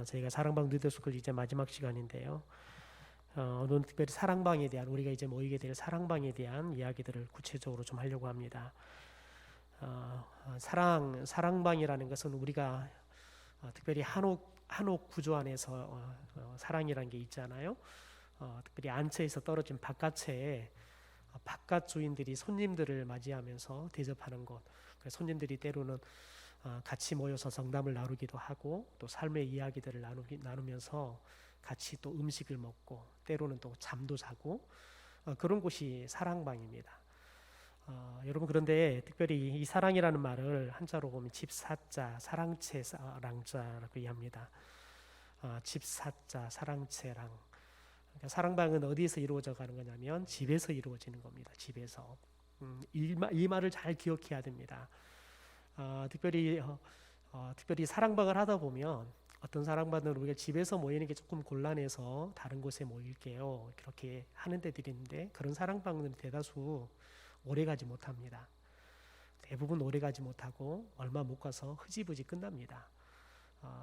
저희가 사랑방 누대스쿨 이제 마지막 시간인데요. 오늘은 특별히 사랑방에 대한, 우리가 이제 모이게 될 사랑방에 대한 이야기들을 구체적으로 좀 하려고 합니다. 사랑방이라는 것은 우리가 특별히 한옥 구조 안에서 사랑이라는 게 있잖아요. 특별히 안채에서 떨어진 바깥채에 바깥 주인들이 손님들을 맞이하면서 대접하는 곳. 손님들이 때로는 같이 모여서 정담을 나누기도 하고 또 삶의 이야기들을 나누면서 같이 또 음식을 먹고 때로는 또 잠도 자고 그런 곳이 사랑방입니다. 여러분, 그런데 특별히 이 사랑이라는 말을 한자로 보면 집사자, 사랑채, 사랑자라고 이해합니다. 집사자, 사랑채랑. 그러니까 사랑방은 어디에서 이루어져 가는 거냐면 집에서 이루어지는 겁니다. 집에서. 이 말을 잘 기억해야 됩니다. 특별히 사랑방을 하다 보면 어떤 사랑방은 우리가 집에서 모이는 게 조금 곤란해서 다른 곳에 모일게요, 그렇게 하는 데들이 있는데 그런 사랑방은 대다수 오래 가지 못합니다. 대부분 오래 가지 못하고 얼마 못 가서 흐지부지 끝납니다.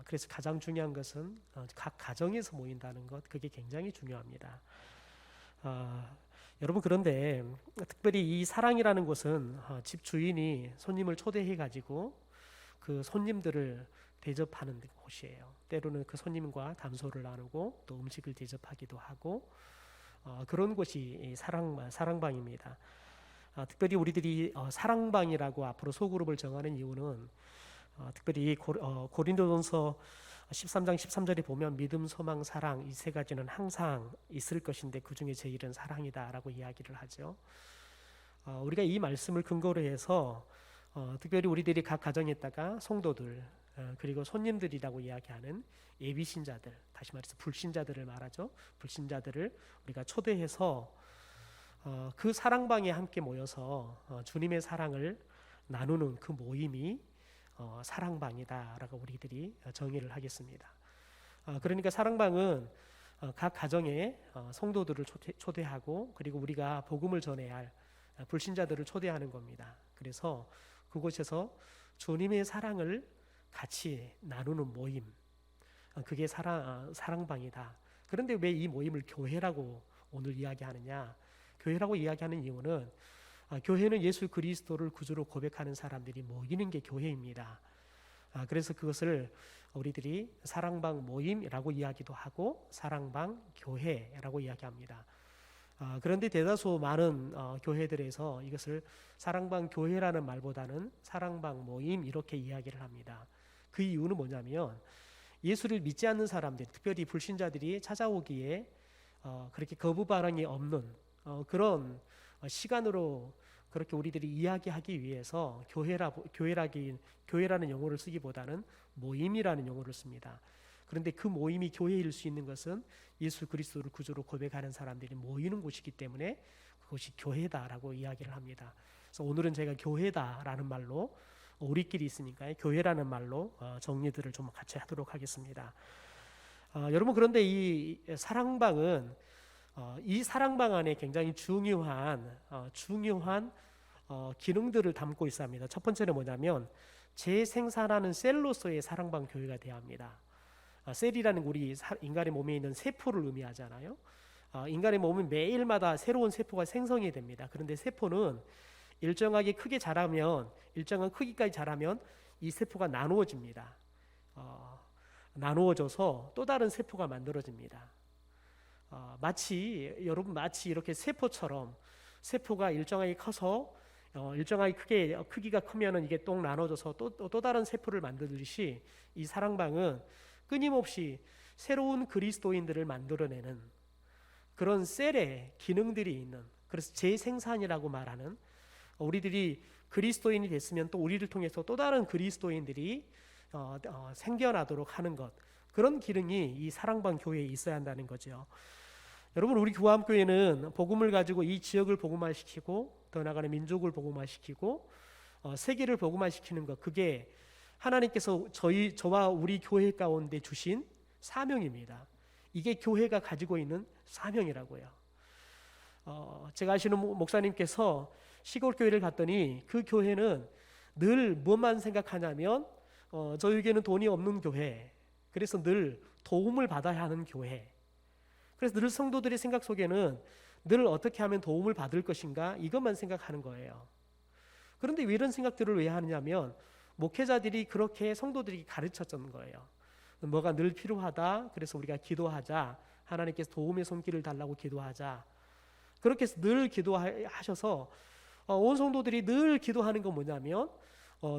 그래서 가장 중요한 것은 각 가정에서 모인다는 것, 그게 굉장히 중요합니다. 여러분, 그런데 특별히 이 사랑이라는 곳은 집 주인이 손님을 초대해 가지고 그 손님들을 대접하는 곳이에요. 때로는 그 손님과 담소를 나누고 또 음식을 대접하기도 하고 그런 곳이 사랑방입니다. 특별히 우리들이 사랑방이라고 앞으로 소그룹을 정하는 이유는 특별히 고린도전서 13장 13절에 보면 믿음, 소망, 사랑 이 세 가지는 항상 있을 것인데 그 중에 제일은 사랑이다라고 이야기를 하죠. 우리가 이 말씀을 근거로 해서 특별히 우리들이 각 가정에다가 성도들 그리고 손님들이라고 이야기하는 예비신자들, 다시 말해서 불신자들을 말하죠. 불신자들을 우리가 초대해서 그 사랑방에 함께 모여서 주님의 사랑을 나누는 그 모임이 사랑방이다라고 우리들이 정의를 하겠습니다. 그러니까 사랑방은 각 가정에 성도들을 초대하고 그리고 우리가 복음을 전해야 할 불신자들을 초대하는 겁니다. 그래서 그곳에서 주님의 사랑을 같이 나누는 모임, 그게 사랑방이다. 그런데 왜 이 모임을 교회라고 오늘 이야기하느냐? 교회라고 이야기하는 이유는 교회는 예수 그리스도를 구주로 고백하는 사람들이 모이는 게 교회입니다. 그래서 그것을 우리들이 사랑방 모임이라고 이야기도 하고 사랑방 교회라고 이야기합니다. 그런데 대다수 많은 교회들에서 이것을 사랑방 교회라는 말보다는 사랑방 모임 이렇게 이야기를 합니다. 그 이유는 뭐냐면 예수를 믿지 않는 사람들, 특별히 불신자들이 찾아오기에 그렇게 거부 반응이 없는 그런 시간으로 그렇게 우리들이 이야기하기 위해서 교회라는 용어를 쓰기보다는 모임이라는 용어를 씁니다. 그런데 그 모임이 교회일 수 있는 것은 예수 그리스도를 구주로 고백하는 사람들이 모이는 곳이기 때문에 그것이 교회다라고 이야기를 합니다. 그래서 오늘은 제가 교회다라는 말로 우리끼리 있으니까 교회라는 말로 정리들을 좀 같이 하도록 하겠습니다. 여러분, 그런데 이 사랑방은 이 사랑방 안에 굉장히 중요한 기능들을 담고 있습니다. 첫 번째는 뭐냐면 재생산하는 셀로서의 사랑방 교회가 되어야 합니다. 셀이라는 우리 인간의 몸에 있는 세포를 의미하잖아요. 인간의 몸은 매일마다 새로운 세포가 생성이 됩니다. 그런데 세포는 일정하게 크게 자라면, 일정한 크기까지 자라면 이 세포가 나누어집니다. 나누어져서 또 다른 세포가 만들어집니다. 마치 이렇게 세포처럼 세포가 일정하게 커서 일정하게 크기가 크면은 이게 또 나눠져서 또 다른 세포를 만들듯이 이 사랑방은 끊임없이 새로운 그리스도인들을 만들어내는 그런 셀의 기능들이 있는, 그래서 재생산이라고 말하는, 우리들이 그리스도인이 됐으면 또 우리를 통해서 또 다른 그리스도인들이 생겨나도록 하는 것, 그런 기능이 이 사랑방 교회에 있어야 한다는 거죠. 여러분, 우리 교암교회는 복음을 가지고 이 지역을 복음화시키고 더 나아가는 민족을 복음화시키고 세계를 복음화시키는 것, 그게 하나님께서 저와 우리 교회 가운데 주신 사명입니다. 이게 교회가 가지고 있는 사명이라고요. 제가 아시는 목사님께서 시골 교회를 갔더니 그 교회는 늘 뭐만 생각하냐면 저에게는 돈이 없는 교회, 그래서 늘 도움을 받아야 하는 교회. 그래서 늘 성도들의 생각 속에는 늘 어떻게 하면 도움을 받을 것인가 이것만 생각하는 거예요. 그런데 왜 이런 생각들을 왜 하느냐면 목회자들이 그렇게 성도들이 가르쳤던 거예요. 뭐가 늘 필요하다. 그래서 우리가 기도하자. 하나님께서 도움의 손길을 달라고 기도하자. 그렇게 해서 늘 기도하셔서 온 성도들이 늘 기도하는 건 뭐냐면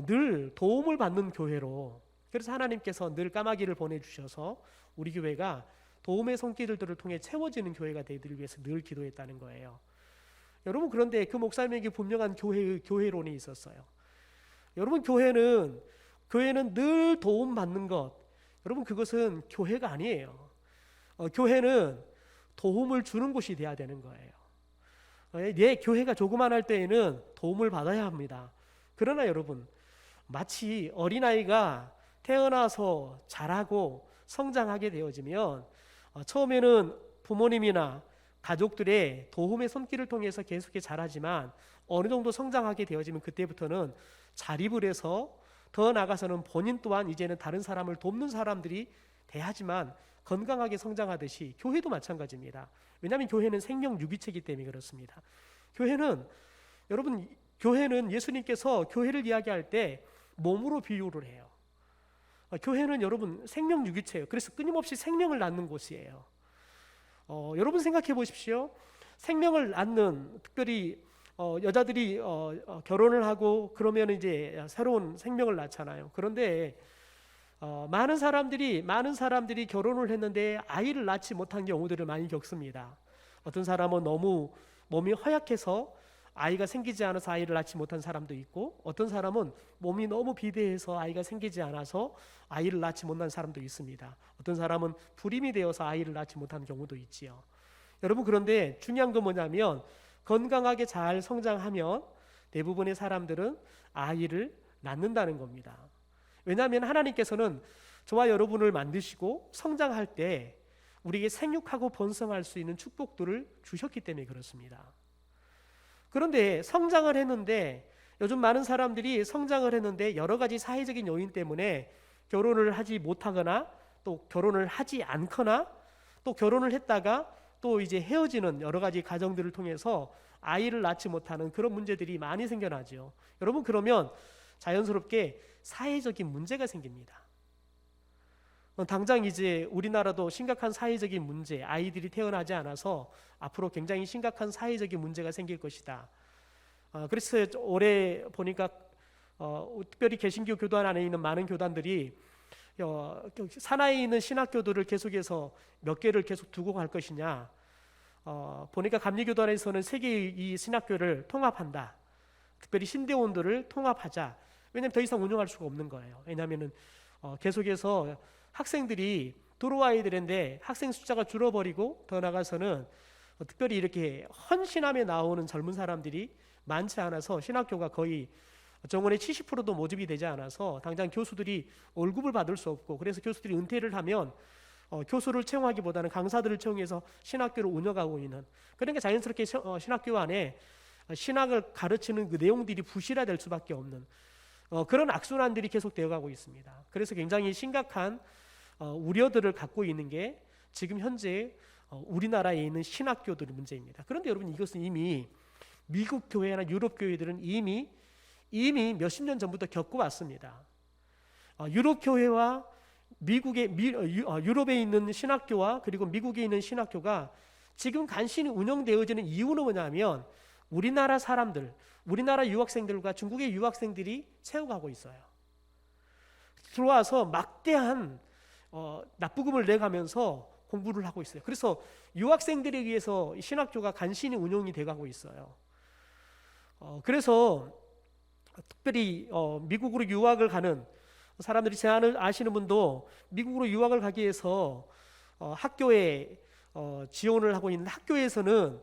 늘 도움을 받는 교회로. 그래서 하나님께서 늘 까마귀를 보내주셔서 우리 교회가 도움의 손길들을 통해 채워지는 교회가 되기 위해서 늘 기도했다는 거예요. 여러분, 그런데 그 목사님에게 분명한 교회론이 있었어요. 여러분, 교회는 늘 도움받는 것, 여러분 그것은 교회가 아니에요. 교회는 도움을 주는 곳이 돼야 되는 거예요. 내 교회가 조그만할 때에는 도움을 받아야 합니다. 그러나 여러분, 마치 어린아이가 태어나서 자라고 성장하게 되어지면 처음에는 부모님이나 가족들의 도움의 손길을 통해서 계속해 자라지만 어느 정도 성장하게 되어지면 그때부터는 자립을 해서 더 나아가서는 본인 또한 이제는 다른 사람을 돕는 사람들이 돼야지만 건강하게 성장하듯이 교회도 마찬가지입니다. 왜냐하면 교회는 생명 유기체이기 때문에 그렇습니다. 교회는 예수님께서 교회를 이야기할 때 몸으로 비유를 해요. 교회는 여러분 생명 유기체예요. 그래서 끊임없이 생명을 낳는 곳이에요. 여러분 생각해 보십시오. 생명을 낳는, 특별히 여자들이 결혼을 하고 그러면 이제 새로운 생명을 낳잖아요. 그런데 많은 사람들이 결혼을 했는데 아이를 낳지 못한 경우들을 많이 겪습니다. 어떤 사람은 너무 몸이 허약해서 아이가 생기지 않아서 아이를 낳지 못한 사람도 있고, 어떤 사람은 몸이 너무 비대해서 아이가 생기지 않아서 아이를 낳지 못한 사람도 있습니다. 어떤 사람은 불임이 되어서 아이를 낳지 못한 경우도 있지요. 여러분, 그런데 중요한 건 뭐냐면 건강하게 잘 성장하면 대부분의 사람들은 아이를 낳는다는 겁니다. 왜냐하면 하나님께서는 저와 여러분을 만드시고 성장할 때 우리에게 생육하고 번성할 수 있는 축복들을 주셨기 때문에 그렇습니다. 그런데 성장을 했는데, 요즘 많은 사람들이 성장을 했는데 여러 가지 사회적인 요인 때문에 결혼을 하지 못하거나 또 결혼을 하지 않거나 또 결혼을 했다가 또 이제 헤어지는 여러 가지 가정들을 통해서 아이를 낳지 못하는 그런 문제들이 많이 생겨나죠. 여러분, 그러면 자연스럽게 사회적인 문제가 생깁니다. 당장 이제 우리나라도 심각한 사회적인 문제, 아이들이 태어나지 않아서 앞으로 굉장히 심각한 사회적인 문제가 생길 것이다. 그래서 올해 보니까 특별히 개신교 교단 안에 있는 많은 교단들이 산하에 있는 신학교들을 계속해서 몇 개를 계속 두고 갈 것이냐. 보니까 감리교단에서는 세 개의 이 신학교를 통합한다. 특별히 신대원들을 통합하자. 왜냐하면 더 이상 운영할 수가 없는 거예요. 왜냐하면 계속해서 학생들이 들어와야 되는데 학생 숫자가 줄어버리고, 더 나아가서는 특별히 이렇게 헌신함에 나오는 젊은 사람들이 많지 않아서 신학교가 거의 정원의 70%도 모집이 되지 않아서 당장 교수들이 월급을 받을 수 없고, 그래서 교수들이 은퇴를 하면 교수를 채용하기보다는 강사들을 채용해서 신학교를 운영하고 있는, 그러니까 자연스럽게 신학교 안에 신학을 가르치는 그 내용들이 부실화될 수밖에 없는 그런 악순환들이 계속 되어가고 있습니다. 그래서 굉장히 심각한 우려들을 갖고 있는 게 지금 현재 우리나라에 있는 신학교들의 문제입니다. 그런데 여러분, 이것은 이미 미국 교회나 유럽 교회들은 이미 몇십 년 전부터 겪어왔습니다. 유럽 교회와 유럽에 있는 신학교와 그리고 미국에 있는 신학교가 지금 간신히 운영되어지는 이유는 뭐냐면 우리나라 사람들, 우리나라 유학생들과 중국의 유학생들이 채워가고 있어요. 들어와서 막대한 납부금을 내가면서 공부를 하고 있어요. 그래서 유학생들에 의해서 신학교가 간신히 운영이 돼가고 있어요. 그래서 특별히 미국으로 유학을 가는 사람들이, 제안을 아시는 분도 미국으로 유학을 가기 위해서 학교에 지원을 하고 있는 학교에서는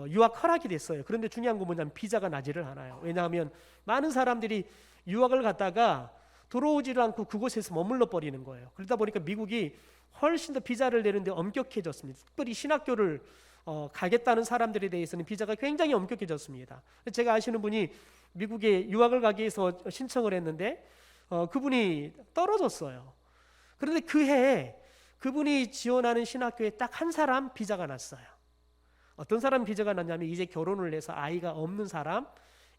유학 허락이 됐어요. 그런데 중요한 건 뭐냐면 비자가 나지를 않아요. 왜냐하면 많은 사람들이 유학을 갔다가 들어오지를 않고 그곳에서 머물러 버리는 거예요. 그러다 보니까 미국이 훨씬 더 비자를 내는데 엄격해졌습니다. 특별히 신학교를 가겠다는 사람들에 대해서는 비자가 굉장히 엄격해졌습니다. 제가 아시는 분이 미국에 유학을 가기 위해서 신청을 했는데 그분이 떨어졌어요. 그런데 그 해에 그분이 지원하는 신학교에 딱 한 사람 비자가 났어요. 어떤 사람 비자가 났냐면 이제 결혼을 해서 아이가 없는 사람,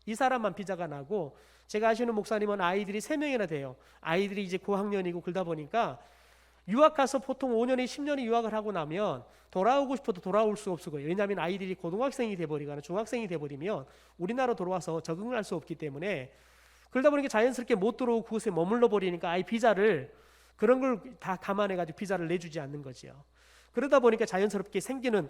이 사람만 비자가 나고, 제가 아시는 목사님은 아이들이 3명이나 돼요. 아이들이 이제 고학년이고 그러다 보니까 유학 가서 보통 5년에 10년이 유학을 하고 나면 돌아오고 싶어도 돌아올 수 없을 거예요. 왜냐하면 아이들이 고등학생이 돼버리거나 중학생이 돼버리면 우리나라 돌아와서 적응을 할 수 없기 때문에, 그러다 보니까 자연스럽게 못 들어오고 그곳에 머물러 버리니까 아이 비자를, 그런 걸 다 감안해가지고 비자를 내주지 않는 거죠. 그러다 보니까 자연스럽게 생기는,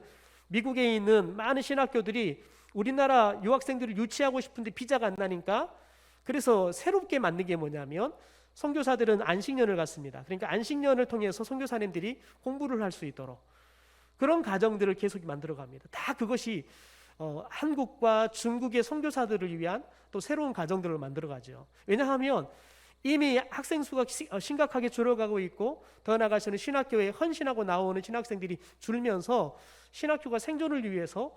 미국에 있는 많은 신학교들이 우리나라 유학생들을 유치하고 싶은데 비자가 안 나니까, 그래서 새롭게 만든 게 뭐냐면 선교사들은 안식년을 갖습니다. 그러니까 안식년을 통해서 선교사님들이 공부를 할 수 있도록 그런 가정들을 계속 만들어 갑니다. 다 그것이 한국과 중국의 선교사들을 위한 또 새로운 가정들을 만들어 가죠. 왜냐하면 이미 학생 수가 심각하게 줄어가고 있고, 더 나아가서는 신학교에 헌신하고 나오는 신학생들이 줄면서 신학교가 생존을 위해서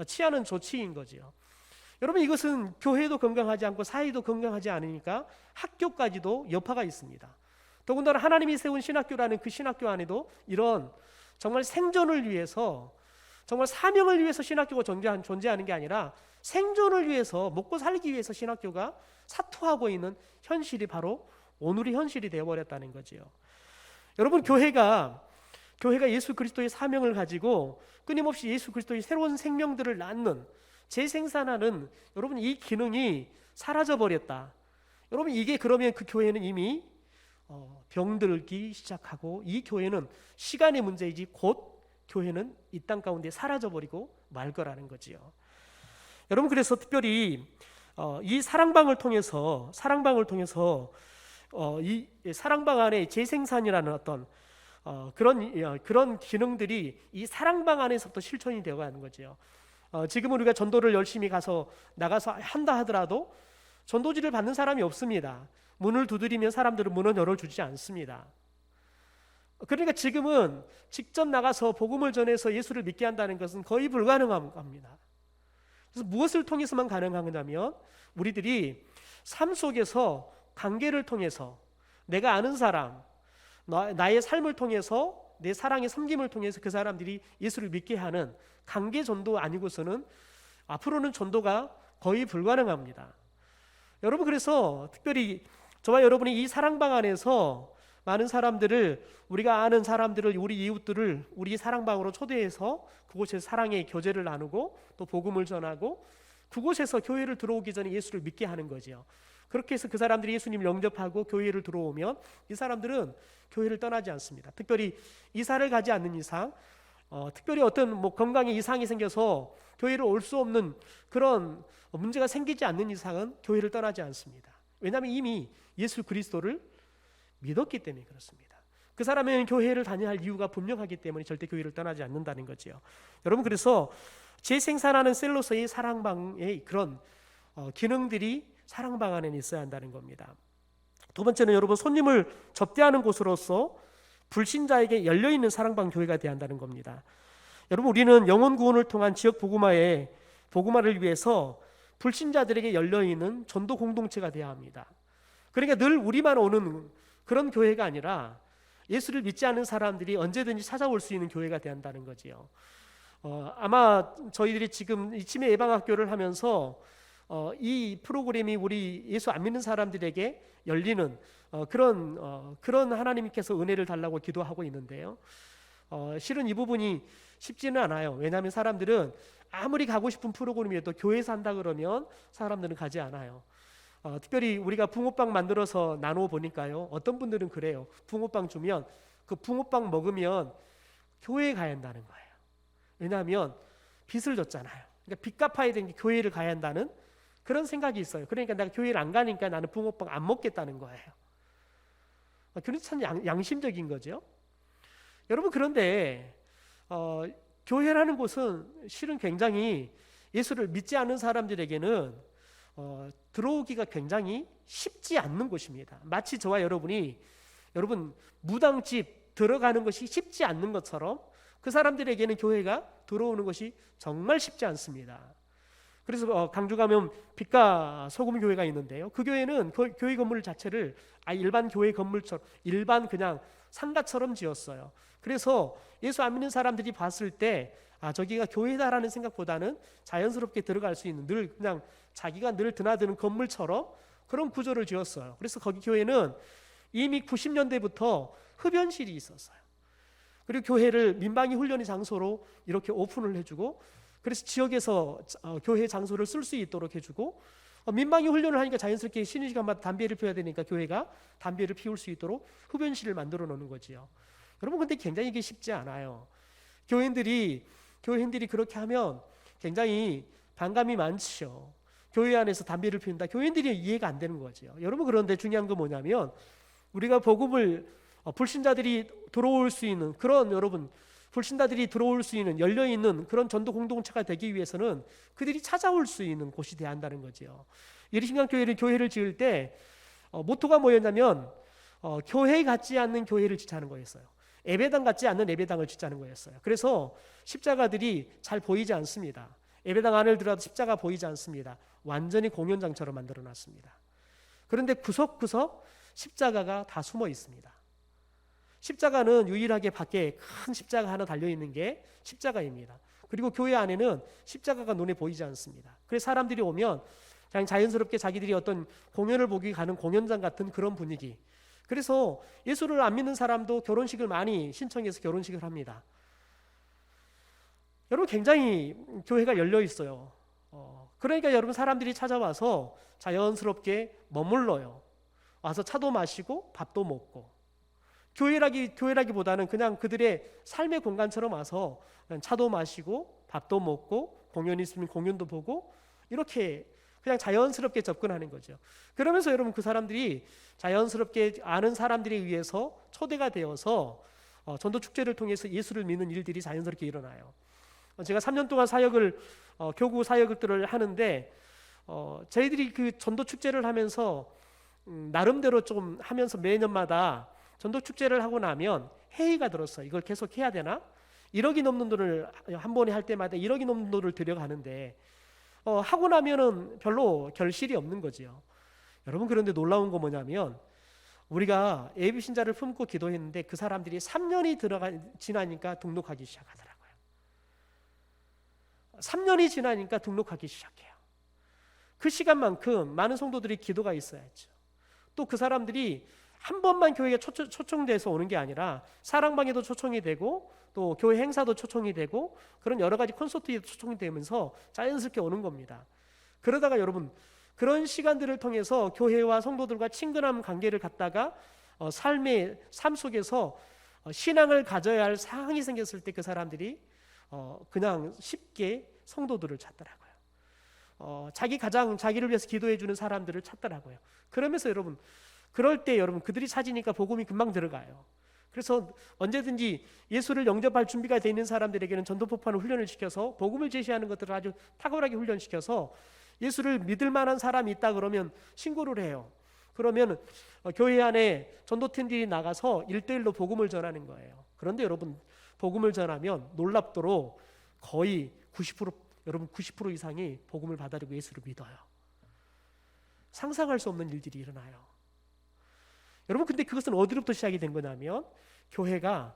취하는 조치인 거지요. 여러분, 이것은 교회도 건강하지 않고 사회도 건강하지 않으니까 학교까지도 여파가 있습니다. 더군다나 하나님이 세운 신학교라는 그 신학교 안에도 이런 정말 생존을 위해서, 정말 사명을 위해서 신학교가 존재하는 게 아니라 생존을 위해서, 먹고 살기 위해서 신학교가 사투하고 있는 현실이 바로 오늘의 현실이 되어버렸다는 거지요. 여러분, 교회가 예수 그리스도의 사명을 가지고 끊임없이 예수 그리스도의 새로운 생명들을 낳는, 재생산하는, 여러분 이 기능이 사라져버렸다. 여러분, 이게 그러면 그 교회는 이미 병들기 시작하고, 이 교회는 시간의 문제이지 곧 교회는 이 땅 가운데 사라져버리고 말 거라는 거지요. 여러분, 그래서 특별히 이 사랑방을 통해서 이 사랑방 안에 재생산이라는 어떤 그런 기능들이 이 사랑방 안에서부터 실천이 되어가는 거죠. 지금 우리가 전도를 열심히 나가서 한다 하더라도 전도지를 받는 사람이 없습니다. 문을 두드리면 사람들은 문을 열어주지 않습니다. 그러니까 지금은 직접 나가서 복음을 전해서 예수를 믿게 한다는 것은 거의 불가능한 겁니다. 그래서 무엇을 통해서만 가능하냐면, 우리들이 삶 속에서 관계를 통해서, 내가 아는 사람, 나의 삶을 통해서, 내 사랑의 섬김을 통해서 그 사람들이 예수를 믿게 하는 관계 전도 아니고서는 앞으로는 전도가 거의 불가능합니다. 여러분, 그래서 특별히 저와 여러분이 이 사랑방 안에서 많은 사람들을, 우리가 아는 사람들을, 우리 이웃들을 우리 사랑방으로 초대해서 그곳에서 사랑의 교제를 나누고 또 복음을 전하고, 그곳에서 교회를 들어오기 전에 예수를 믿게 하는 거죠. 그렇게 해서 그 사람들이 예수님을 영접하고 교회를 들어오면 이 사람들은 교회를 떠나지 않습니다. 특별히 이사를 가지 않는 이상, 특별히 어떤 건강에 이상이 생겨서 교회를 올 수 없는 그런 문제가 생기지 않는 이상은 교회를 떠나지 않습니다. 왜냐하면 이미 예수 그리스도를 믿었기 때문에 그렇습니다. 그 사람은 교회를 다녀야 할 이유가 분명하기 때문에 절대 교회를 떠나지 않는다는 거지요. 여러분, 그래서 재생산하는 셀로서의 사랑방의 그런 기능들이 사랑방 안에 있어야 한다는 겁니다. 두 번째는 여러분, 손님을 접대하는 곳으로서 불신자에게 열려있는 사랑방 교회가 되어야 한다는 겁니다. 여러분, 우리는 영혼 구원을 통한 지역 복음화를 위해서 불신자들에게 열려있는 전도 공동체가 되어야 합니다. 그러니까 늘 우리만 오는 그런 교회가 아니라 예수를 믿지 않는 사람들이 언제든지 찾아올 수 있는 교회가 되어야 한다는 거지요. 아마 저희들이 지금 이 치매 예방학교를 하면서 이 프로그램이 우리 예수 안 믿는 사람들에게 열리는 그런 하나님께서 은혜를 달라고 기도하고 있는데요. 실은 이 부분이 쉽지는 않아요. 왜냐하면 사람들은 아무리 가고 싶은 프로그램이어도 교회에서 한다 그러면 사람들은 가지 않아요. 특별히 우리가 붕어빵 만들어서 나누어 보니까요, 어떤 분들은 그래요. 붕어빵 주면 그 붕어빵 먹으면 교회에 가야 한다는 거예요. 왜냐하면 빚을 졌잖아요. 그러니까 빚 갚아야 되는 게 교회를 가야 한다는 그런 생각이 있어요. 그러니까 내가 교회를 안 가니까 나는 붕어빵 안 먹겠다는 거예요. 그래서 참 양심적인 거죠. 여러분, 그런데 교회라는 곳은 실은 굉장히 예수를 믿지 않는 사람들에게는 들어오기가 굉장히 쉽지 않는 곳입니다. 마치 저와 여러분 무당집 들어가는 것이 쉽지 않는 것처럼 그 사람들에게는 교회가 들어오는 것이 정말 쉽지 않습니다. 그래서 강주 가면 빛과 소금 교회가 있는데요. 그 교회는 교회 건물 자체를 일반 교회 건물처럼, 일반 그냥 상가처럼 지었어요. 그래서 예수 안 믿는 사람들이 봤을 때 저기가 교회다라는 생각보다는 자연스럽게 들어갈 수 있는, 늘 그냥 자기가 늘 드나드는 건물처럼 그런 구조를 지었어요. 그래서 거기 교회는 이미 90년대부터 흡연실이 있었어요. 그리고 교회를 민방위 훈련의 장소로 이렇게 오픈을 해주고, 그래서 지역에서 교회 장소를 쓸 수 있도록 해주고, 민방위 훈련을 하니까 자연스럽게 쉬는 시간마다 담배를 피워야 되니까 교회가 담배를 피울 수 있도록 흡연실을 만들어 놓는 거지요. 여러분, 근데 굉장히 이게 쉽지 않아요. 교인들이 그렇게 하면 굉장히 반감이 많죠. 교회 안에서 담배를 피운다. 교인들이 이해가 안 되는 거죠. 여러분, 그런데 중요한 건 뭐냐면, 우리가 복음을 불신자들이 들어올 수 있는 불신자들이 들어올 수 있는 열려있는 그런 전도 공동체가 되기 위해서는 그들이 찾아올 수 있는 곳이 돼야 한다는 거죠. 예리신강교회를 지을 때 모토가 뭐였냐면 교회 같지 않는 교회를 짓자는 거였어요. 예배당 같지 않는 예배당을 짓자는 거였어요. 그래서 십자가들이 잘 보이지 않습니다. 예배당 안을 들어도 십자가 보이지 않습니다. 완전히 공연장처럼 만들어 놨습니다. 그런데 구석구석 십자가가 다 숨어 있습니다. 십자가는 유일하게 밖에 큰 십자가 하나 달려있는 게 십자가입니다. 그리고 교회 안에는 십자가가 눈에 보이지 않습니다. 그래서 사람들이 오면 그냥 자연스럽게 자기들이 어떤 공연을 보기 가는 공연장 같은 그런 분위기. 그래서 예수를 안 믿는 사람도 결혼식을 많이 신청해서 결혼식을 합니다. 여러분, 굉장히 교회가 열려 있어요. 그러니까 여러분, 사람들이 찾아와서 자연스럽게 머물러요. 와서 차도 마시고 밥도 먹고, 교회라기보다는 그냥 그들의 삶의 공간처럼 와서 그냥 차도 마시고 밥도 먹고 공연이 있으면 공연도 보고 이렇게 그냥 자연스럽게 접근하는 거죠. 그러면서 여러분, 그 사람들이 자연스럽게 아는 사람들에 의해서 초대가 되어서 전도 축제를 통해서 예수를 믿는 일들이 자연스럽게 일어나요. 제가 3년 동안 교구 사역들을 하는데 저희들이 그 전도 축제를 하면서 나름대로 좀 하면서 매년마다 전도 축제를 하고 나면 회의가 들었어요. 이걸 계속 해야 되나? 1억이 넘는 돈을 한 번에 할 때마다 1억이 넘는 돈을 들여가는데 하고 나면은 별로 결실이 없는 거지요. 여러분, 그런데 놀라운 거 뭐냐면, 우리가 예비 신자를 품고 기도했는데 그 사람들이 3년이 지나니까 등록하기 시작하더라고요. 3년이 지나니까 등록하기 시작해요. 그 시간만큼 많은 성도들이 기도가 있어야죠. 또 그 사람들이 한 번만 교회에 초청돼서 오는 게 아니라 사랑방에도 초청이 되고 또 교회 행사도 초청이 되고 그런 여러 가지 콘서트에 초청이 되면서 자연스럽게 오는 겁니다. 그러다가 여러분, 그런 시간들을 통해서 교회와 성도들과 친근한 관계를 갖다가 삶 속에서 신앙을 가져야 할 상황이 생겼을 때 그 사람들이 그냥 쉽게 성도들을 찾더라고요. 자기를 위해서 기도해 주는 사람들을 찾더라고요. 그러면서 여러분, 그럴 때 여러분, 그들이 찾으니까 복음이 금방 들어가요. 그래서 언제든지 예수를 영접할 준비가 되어 있는 사람들에게는 전도폭파는 훈련을 시켜서 복음을 제시하는 것들을 아주 탁월하게 훈련시켜서 예수를 믿을 만한 사람이 있다 그러면 신고를 해요. 그러면 교회 안에 전도팀들이 나가서 1대1로 복음을 전하는 거예요. 그런데 여러분, 복음을 전하면 놀랍도록 거의 90% 이상이 복음을 받아들이고 예수를 믿어요. 상상할 수 없는 일들이 일어나요. 여러분, 근데 그것은 어디로부터 시작이 된 거냐면, 교회가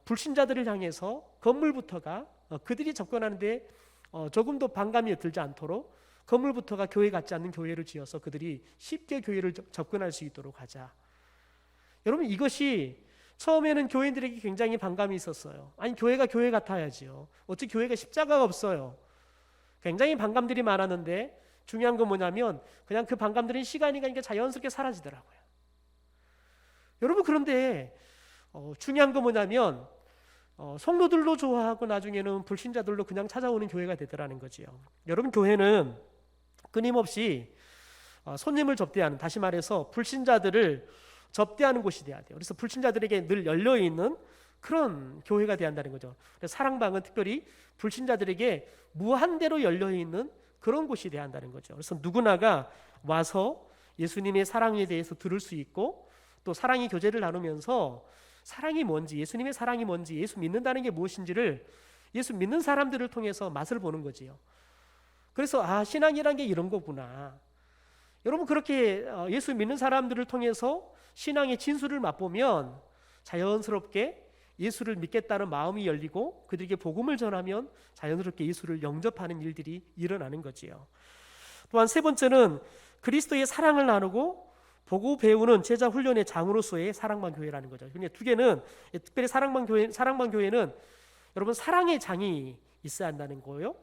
불신자들을 향해서 건물부터가 그들이 접근하는데 조금도 반감이 들지 않도록 건물부터가 교회 같지 않는 교회를 지어서 그들이 쉽게 교회를 접근할 수 있도록 하자. 여러분, 이것이 처음에는 교인들에게 굉장히 반감이 있었어요. 아니, 교회가 교회 같아야지요. 어찌 교회가 십자가가 없어요. 굉장히 반감들이 많았는데 중요한 건 뭐냐면 그냥 그 반감들은 시간이 가니까 자연스럽게 사라지더라고요. 여러분, 그런데 중요한 건 뭐냐면 성도들도 좋아하고 나중에는 불신자들도 그냥 찾아오는 교회가 되더라는 거지요. 여러분, 교회는 끊임없이 손님을 접대하는, 다시 말해서 불신자들을 접대하는 곳이 돼야 돼요. 그래서 불신자들에게 늘 열려있는 그런 교회가 돼야 한다는 거죠. 그래서 사랑방은 특별히 불신자들에게 무한대로 열려있는 그런 곳이 돼야 한다는 거죠. 그래서 누구나가 와서 예수님의 사랑에 대해서 들을 수 있고 또 사랑의 교제를 나누면서 사랑이 뭔지, 예수님의 사랑이 뭔지, 예수 믿는다는 게 무엇인지를 예수 믿는 사람들을 통해서 맛을 보는 거지요. 그래서 신앙이란 게 이런 거구나. 여러분, 그렇게 예수 믿는 사람들을 통해서 신앙의 진수를 맛보면 자연스럽게 예수를 믿겠다는 마음이 열리고 그들에게 복음을 전하면 자연스럽게 예수를 영접하는 일들이 일어나는 거지요. 또한 세 번째는 그리스도의 사랑을 나누고 보고 배우는 제자 훈련의 장으로서의 사랑방 교회라는 거죠. 근데 두 개는 특별히 사랑방 교회는 여러분 사랑의 장이 있어야 한다는 거예요.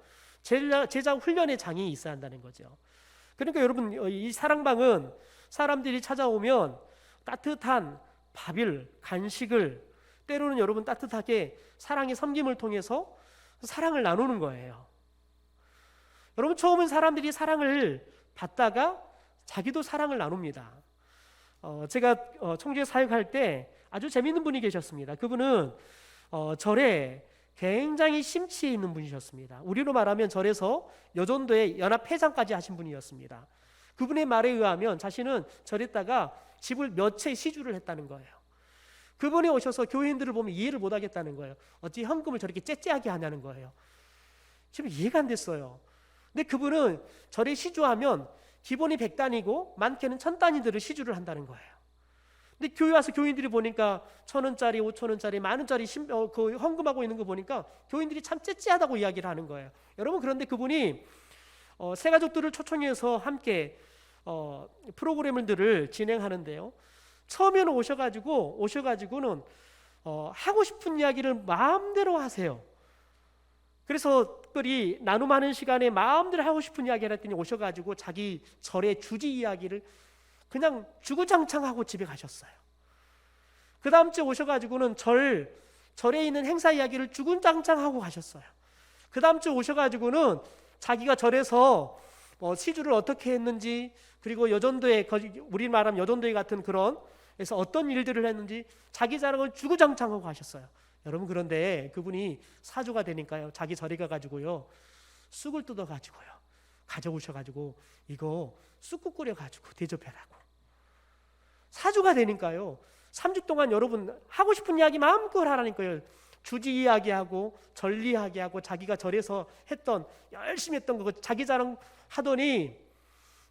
제자 훈련의 장이 있어야 한다는 거죠. 그러니까 여러분 이 사랑방은 사람들이 찾아오면 따뜻한 밥을, 간식을 때로는 여러분 따뜻하게 사랑의 섬김을 통해서 사랑을 나누는 거예요. 여러분 처음엔 사람들이 사랑을 받다가 자기도 사랑을 나눕니다. 제가 청주에 사역할 때 아주 재미있는 분이 계셨습니다. 그분은 절에 굉장히 심취해 있는 분이셨습니다. 우리로 말하면 절에서 여전도의 연합회장까지 하신 분이었습니다. 그분의 말에 의하면 자신은 절에다가 집을 몇 채 시주를 했다는 거예요. 그분이 오셔서 교인들을 보면 이해를 못하겠다는 거예요. 어찌 현금을 저렇게 째째하게 하냐는 거예요. 지금 이해가 안 됐어요. 근데 그분은 절에 시주하면 기본이 100단이고 많게는 1000단위들을 시주를 한다는 거예요. 근데 교회 와서 교인들이 보니까 1000원짜리, 5000원짜리, 만원짜리 그 헌금하고 있는 거 보니까 교인들이 참 째째하다고 이야기를 하는 거예요. 여러분 그런데 그분이 새 가족들을 초청해서 함께 프로그램들을 진행하는데요. 처음에는 오셔가지고는 하고 싶은 이야기를 마음대로 하세요. 그래서 특별히 나눔하는 시간에 마음대로 하고 싶은 이야기를 했더니 오셔가지고 자기 절의 주지 이야기를 그냥 주구장창하고 집에 가셨어요. 그 다음 주에 오셔가지고는 절에 있는 행사 이야기를 주구장창하고 가셨어요. 그 다음 주에 오셔가지고는 자기가 절에서 시주를 어떻게 했는지, 그리고 여전도회, 우리 말하면 여전도회 같은 그런 그래서 어떤 일들을 했는지 자기 자랑을 주구장창하고 하셨어요. 여러분 그런데 그분이 사주가 되니까요, 자기 절에 가가지고요 쑥을 뜯어가지고요 가져오셔가지고 이거 쑥국 끓여가지고 대접해라고. 사주가 되니까요 3주 동안 여러분 하고 싶은 이야기 마음껏 하라니까요. 주지 이야기하고 전리하게 자기가 절에서 했던 열심히 했던 거 자기 자랑 하더니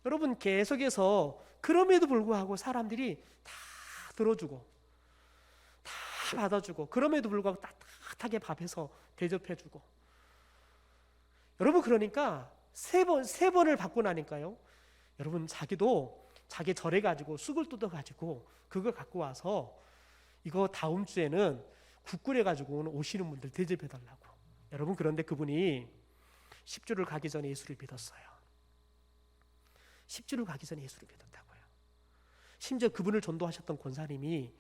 여러분 계속해서 그럼에도 불구하고 사람들이 다 들어주고 다 받아주고 그럼에도 불구하고 따뜻하게 밥해서 대접해주고. 여러분 그러니까 세 번을 받고 나니까요 여러분 자기도 자기 절에 가지고 쑥을 뜯어가지고 그걸 갖고 와서 이거 다음 주에는 국 끓여가지고 오시는 분들 대접해달라고. 여러분 그런데 그분이 10주를 가기 전에 예수를 믿었어요. 10주를 가기 전에 예수를 믿었다고요. 심지어 그분을 전도하셨던 권사님이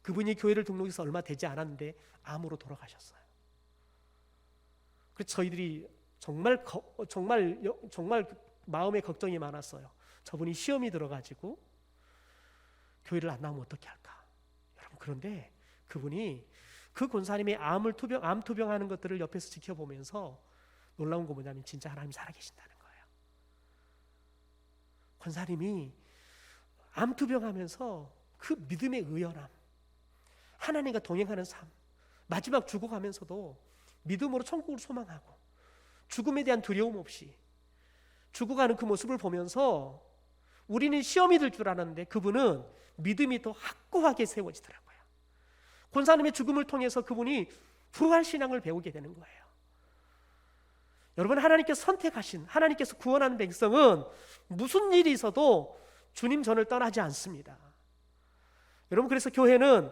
그분이 교회를 등록해서 얼마 되지 않았는데 암으로 돌아가셨어요. 그래서 저희들이 정말 마음에 걱정이 많았어요. 저분이 시험이 들어가지고 교회를 안 나오면 어떻게 할까. 여러분 그런데 그분이 그 권사님의 암 투병하는 것들을 옆에서 지켜보면서 놀라운 거 뭐냐면 진짜 하나님 살아계신다는 거예요. 권사님이 암 투병하면서 그 믿음의 의연함, 하나님과 동행하는 삶, 마지막 죽어가면서도 믿음으로 천국을 소망하고 죽음에 대한 두려움 없이 죽어가는 그 모습을 보면서 우리는 시험이 들 줄 알았는데 그분은 믿음이 더 확고하게 세워지더라고요. 권사님의 죽음을 통해서 그분이 부활 신앙을 배우게 되는 거예요. 여러분 하나님께서 선택하신, 하나님께서 구원하는 백성은 무슨 일이 있어도 주님 전을 떠나지 않습니다. 여러분 그래서 교회는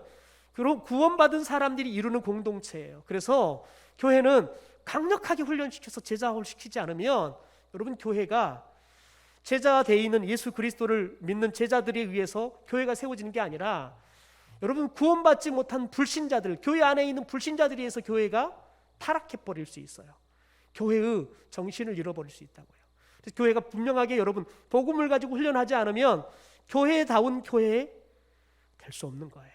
구원받은 사람들이 이루는 공동체예요. 그래서 교회는 강력하게 훈련시켜서 제자화를 시키지 않으면 여러분 교회가 제자가 되어 있는 예수 그리스도를 믿는 제자들에 의해서 교회가 세워지는 게 아니라 여러분 구원받지 못한 불신자들, 교회 안에 있는 불신자들에 의해서 교회가 타락해버릴 수 있어요. 교회의 정신을 잃어버릴 수 있다고요. 그래서 교회가 분명하게 여러분 복음을 가지고 훈련하지 않으면 교회다운 교회 될 수 없는 거예요.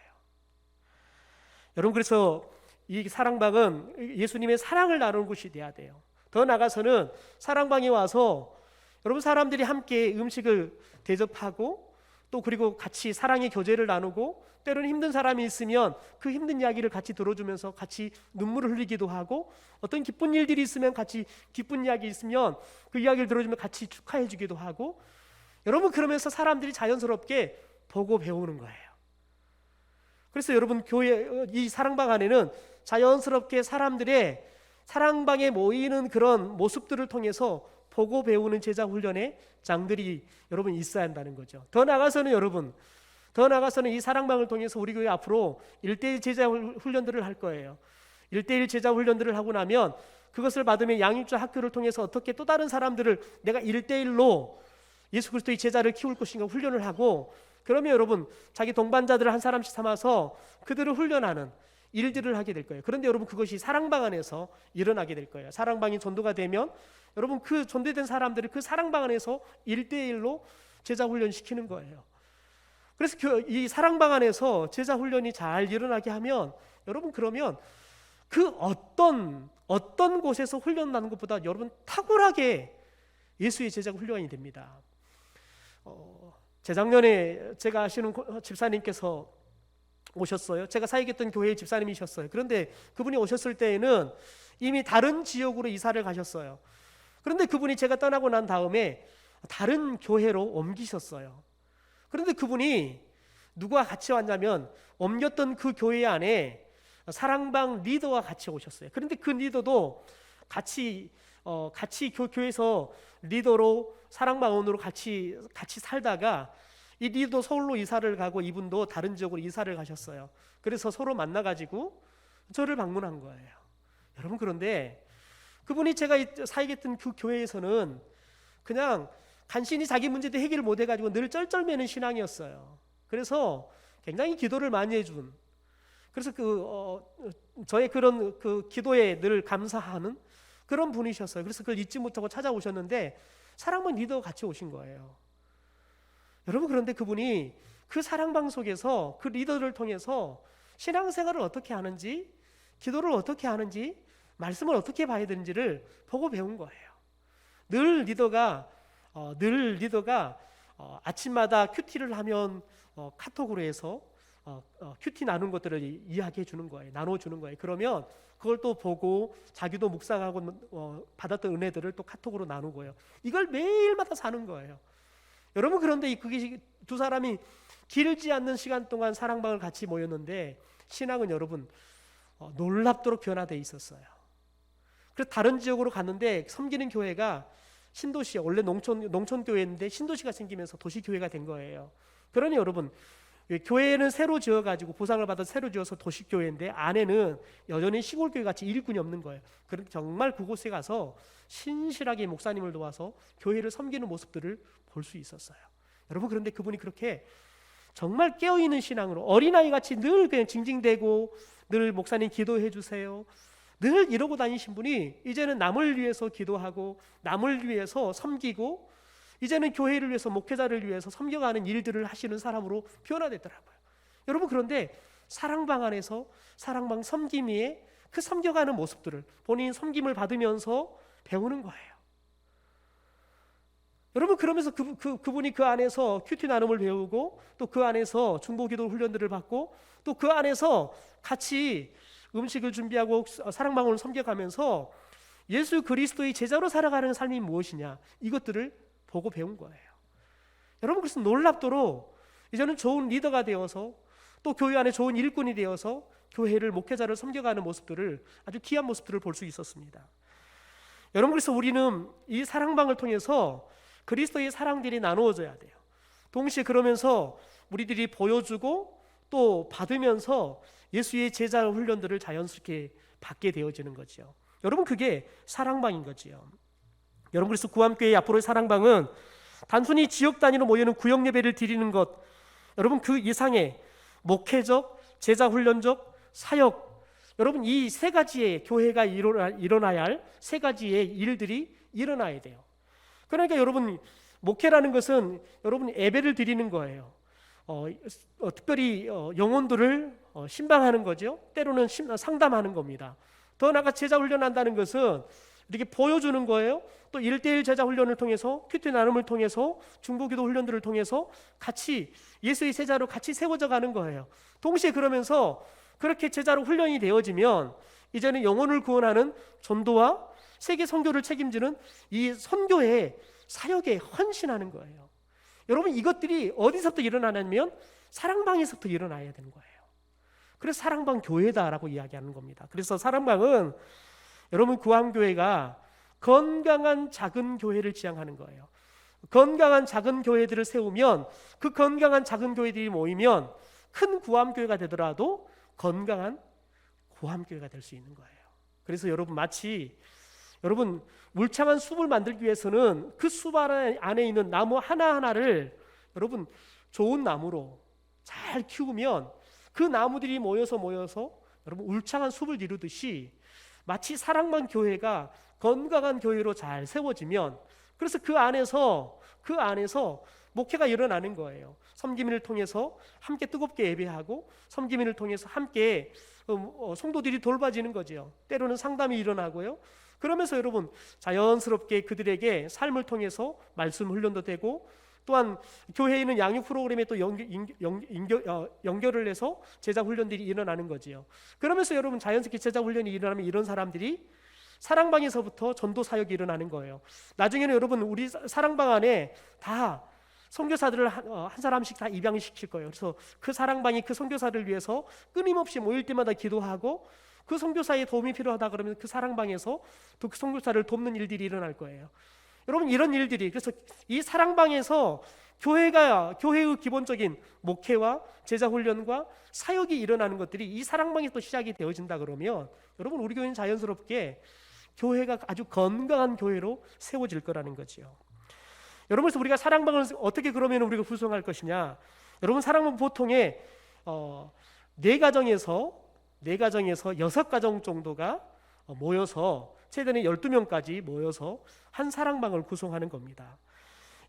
여러분 그래서 이 사랑방은 예수님의 사랑을 나누는 곳이 돼야 돼요. 더 나아가서는 사랑방에 와서 여러분 사람들이 함께 음식을 대접하고 또 그리고 같이 사랑의 교제를 나누고 때로는 힘든 사람이 있으면 그 힘든 이야기를 같이 들어주면서 같이 눈물을 흘리기도 하고 어떤 기쁜 일들이 있으면 같이 기쁜 이야기 있으면 그 이야기를 들어주면 같이 축하해 주기도 하고 여러분 그러면서 사람들이 자연스럽게 보고 배우는 거예요. 그래서 여러분 교회 이 사랑방 안에는 자연스럽게 사람들의 사랑방에 모이는 그런 모습들을 통해서 보고 배우는 제자 훈련의 장들이 여러분 있어야 한다는 거죠. 더 나아가서는 여러분, 더 나아가서는 이 사랑방을 통해서 우리 교회 앞으로 1:1 제자 훈련들을 할 거예요. 1:1 제자 훈련들을 하고 나면 그것을 받으면 양육자 학교를 통해서 어떻게 또 다른 사람들을 내가 1:1로 예수 그리스도의 제자를 키울 것인가 훈련을 하고, 그러면 여러분 자기 동반자들을 한 사람씩 삼아서 그들을 훈련하는 일들을 하게 될 거예요. 그런데 여러분 그것이 사랑방 안에서 일어나게 될 거예요. 사랑방이 전도가 되면 여러분 그 전도된 사람들을 그 사랑방 안에서 1:1로 제자 훈련시키는 거예요. 그래서 이 사랑방 안에서 제자 훈련이 잘 일어나게 하면 여러분 그러면 그 어떤 곳에서 훈련나는 것보다 여러분 탁월하게 예수의 제자가 훈련이 됩니다. 재작년에 제가 아시는 집사님께서 오셨어요. 제가 사역했던 교회의 집사님이셨어요. 그런데 그분이 오셨을 때에는 이미 다른 지역으로 이사를 가셨어요. 그런데 그분이 제가 떠나고 난 다음에 다른 교회로 옮기셨어요. 그런데 그분이 누구와 같이 왔냐면 옮겼던 그 교회 안에 사랑방 리더와 같이 오셨어요. 그런데 그 리더도 같이 교회에서 리더로 사랑방원으로 같이 살다가 이 리더 서울로 이사를 가고 이분도 다른 지역으로 이사를 가셨어요. 그래서 서로 만나가지고 저를 방문한 거예요. 여러분 그런데 그분이 제가 사역했던 그 교회에서는 그냥 간신히 자기 문제도 해결을 못 해가지고 늘 쩔쩔매는 신앙이었어요. 그래서 굉장히 기도를 많이 해준, 그래서 저의 그런 그 기도에 늘 감사하는 그런 분이셨어요. 그래서 그걸 잊지 못하고 찾아오셨는데 사랑방 리더가 같이 오신 거예요. 여러분 그런데 그분이 그 사랑방 속에서 그 리더를 통해서 신앙생활을 어떻게 하는지, 기도를 어떻게 하는지, 말씀을 어떻게 봐야 되는지를 보고 배운 거예요. 늘 리더가 아침마다 큐티를 하면 카톡으로 해서 큐티 나눈 것들을 이야기해 주는 거예요. 나눠주는 거예요. 그러면 그걸 또 보고 자기도 묵상하고 받았던 은혜들을 또 카톡으로 나누고요. 이걸 매일마다 사는 거예요. 여러분 그런데 그게 두 사람이 길지 않는 시간 동안 사랑방을 같이 모였는데 신앙은 여러분 놀랍도록 변화되어 있었어요. 그래서 다른 지역으로 갔는데 섬기는 교회가 신도시에, 원래 농촌 교회인데 신도시가 생기면서 도시 교회가 된 거예요. 그러니 여러분 교회는 새로 지어가지고 보상을 받아 새로 지어서 도시 교회인데 안에는 여전히 시골 교회 같이 일꾼이 없는 거예요. 그런데 정말 그곳에 가서 신실하게 목사님을 도와서 교회를 섬기는 모습들을 볼 수 있었어요. 여러분 그런데 그분이 그렇게 정말 깨어있는 신앙으로 어린아이 같이 늘 그냥 징징대고 늘 목사님 기도해 주세요 늘 이러고 다니신 분이 이제는 남을 위해서 기도하고 남을 위해서 섬기고 이제는 교회를 위해서, 목회자를 위해서 섬겨가는 일들을 하시는 사람으로 변화됐더라고요. 여러분 그런데 사랑방 안에서 사랑방 섬김 위에 그 섬겨가는 모습들을 본인 섬김을 받으면서 배우는 거예요. 여러분 그러면서 그분이 그 안에서 큐티 나눔을 배우고 또 그 안에서 중보기도 훈련들을 받고 또 그 안에서 같이 음식을 준비하고 사랑방을 섬겨가면서 예수 그리스도의 제자로 살아가는 삶이 무엇이냐, 이것들을 보고 배운 거예요. 여러분 그래서 놀랍도록 이제는 좋은 리더가 되어서 또 교회 안에 좋은 일꾼이 되어서 교회를, 목회자를 섬겨가는 모습들을, 아주 귀한 모습들을 볼 수 있었습니다. 여러분 그래서 우리는 이 사랑방을 통해서 그리스도의 사랑들이 나누어져야 돼요. 동시에 그러면서 우리들이 보여주고 또 받으면서 예수의 제자 훈련들을 자연스럽게 받게 되어지는 거죠. 여러분 그게 사랑방인 거지요. 여러분 그래서 구암교회 앞으로의 사랑방은 단순히 지역 단위로 모이는 구역 예배를 드리는 것, 여러분 그 이상의 목회적, 제자 훈련적, 사역, 여러분 이 세 가지의 교회가 일어나야 할 세 가지의 일들이 일어나야 돼요. 그러니까 여러분 목회라는 것은 여러분 예배를 드리는 거예요. 특별히 영혼들을 신방하는 거죠. 때로는 상담하는 겁니다. 더 나아가 제자 훈련한다는 것은 이렇게 보여주는 거예요. 또 1:1 제자 훈련을 통해서, 큐티 나눔을 통해서, 중보기도 훈련들을 통해서 같이 예수의 제자로 같이 세워져 가는 거예요. 동시에 그러면서 그렇게 제자로 훈련이 되어지면 이제는 영혼을 구원하는 전도와 세계 선교를 책임지는 이 선교의 사역에 헌신하는 거예요. 여러분 이것들이 어디서부터 일어나냐면 사랑방에서부터 일어나야 되는 거예요. 그래서 사랑방 교회다라고 이야기하는 겁니다. 그래서 사랑방은 여러분 구함교회가 건강한 작은 교회를 지향하는 거예요. 건강한 작은 교회들을 세우면 그 건강한 작은 교회들이 모이면 큰 구함교회가 되더라도 건강한 구함교회가 될 수 있는 거예요. 그래서 여러분 마치 여러분 울창한 숲을 만들기 위해서는 그 숲 안에 있는 나무 하나하나를 여러분 좋은 나무로 잘 키우면 그 나무들이 모여서 여러분 울창한 숲을 이루듯이 마치 사랑방 교회가 건강한 교회로 잘 세워지면 그래서 그 안에서 목회가 일어나는 거예요. 섬김인을 통해서 함께 뜨겁게 예배하고 섬김인을 통해서 함께 성도들이 돌봐지는 거죠. 때로는 상담이 일어나고요. 그러면서 여러분 자연스럽게 그들에게 삶을 통해서 말씀 훈련도 되고 또한 교회에 있는 양육 프로그램에 또 연결을 해서 제자 훈련들이 일어나는 거지요. 그러면서 여러분 자연스럽게 제자 훈련이 일어나면 이런 사람들이 사랑방에서부터 전도 사역이 일어나는 거예요. 나중에는 여러분 우리 사랑방 안에 다 선교사들을 한 사람씩 다 입양시킬 거예요. 그래서 그 사랑방이 그 선교사를 위해서 끊임없이 모일 때마다 기도하고 그 선교사의 도움이 필요하다 그러면 그 사랑방에서 또 그 선교사를 돕는 일들이 일어날 거예요. 여러분 이런 일들이 그래서 이 사랑방에서 교회의 기본적인 목회와 제자 훈련과 사역이 일어나는 것들이 이 사랑방에 또 시작이 되어진다 그러면 여러분 우리 교회는 자연스럽게 교회가 아주 건강한 교회로 세워질 거라는 거지요. 여러분 그래서 우리가 사랑방을 어떻게 그러면 우리가 구성할 것이냐? 여러분 사랑방 보통에 네 가정에서 6가정 정도가 모여서 최대는 12명까지 모여서 한 사랑방을 구성하는 겁니다.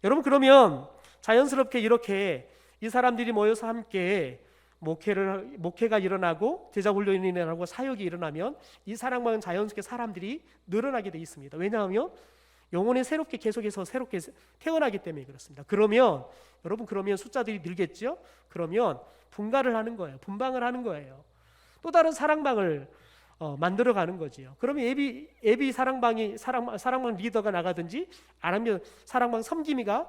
여러분 그러면 자연스럽게 이렇게 이 사람들이 모여서 함께 목회가 일어나고 제자 훈련이 일어나고 사역이 일어나면 이 사랑방은 자연스럽게 사람들이 늘어나게 돼 있습니다. 왜냐하면 영혼이 계속해서 새롭게 태어나기 때문에 그렇습니다. 그러면 여러분 숫자들이 늘겠죠? 그러면 분가를 하는 거예요. 분방을 하는 거예요. 또 다른 사랑방을 만들어가는 거지요. 그러면 예비 사랑방 리더가 나가든지 아니면 사랑방 섬김이가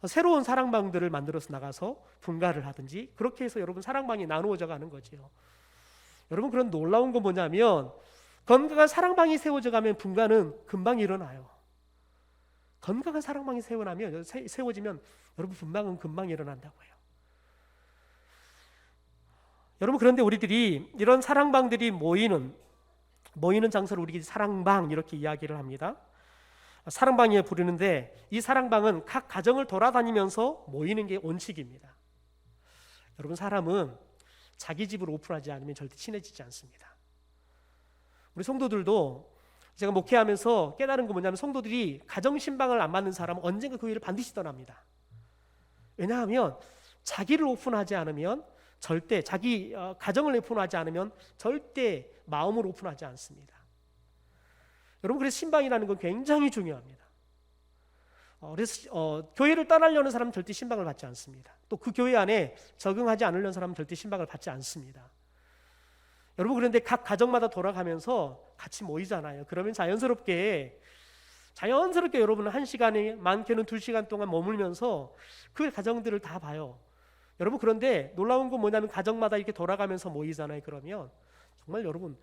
새로운 사랑방들을 만들어서 나가서 분가를 하든지 그렇게 해서 여러분 사랑방이 나누어져 가는 거지요. 여러분 그런 놀라운 건 뭐냐면 건강한 사랑방이 세워져 가면 분가는 금방 일어나요. 건강한 사랑방이 세워지면 여러분 분방은 금방 일어난다고요. 여러분 그런데 우리들이 이런 사랑방들이 모이는 장소를 우리들이 사랑방 이렇게 이야기를 합니다. 사랑방에 부르는데 이 사랑방은 각 가정을 돌아다니면서 모이는 게 원칙입니다. 여러분 사람은 자기 집을 오픈하지 않으면 절대 친해지지 않습니다. 우리 성도들도 제가 목회하면서 깨달은 거 뭐냐면 성도들이 가정 신방을 안 맞는 사람은 언젠가 그 일을 반드시 떠납니다. 왜냐하면 자기를 오픈하지 않으면 절대 자기 가정을 오픈하지 않으면 절대 마음을 오픈하지 않습니다. 여러분 그래서 신방이라는 건 굉장히 중요합니다. 그래서 교회를 떠나려는 사람은 절대 신방을 받지 않습니다. 또 그 교회 안에 적응하지 않으려는 사람은 절대 신방을 받지 않습니다. 여러분 그런데 각 가정마다 돌아가면서 같이 모이잖아요. 그러면 자연스럽게 여러분은 1시간에 많게는 2시간 동안 머물면서 그 가정들을 다 봐요. 여러분 그런데 놀라운 건 뭐냐면 가정마다 이렇게 돌아가면서 모이잖아요. 그러면 정말 여러분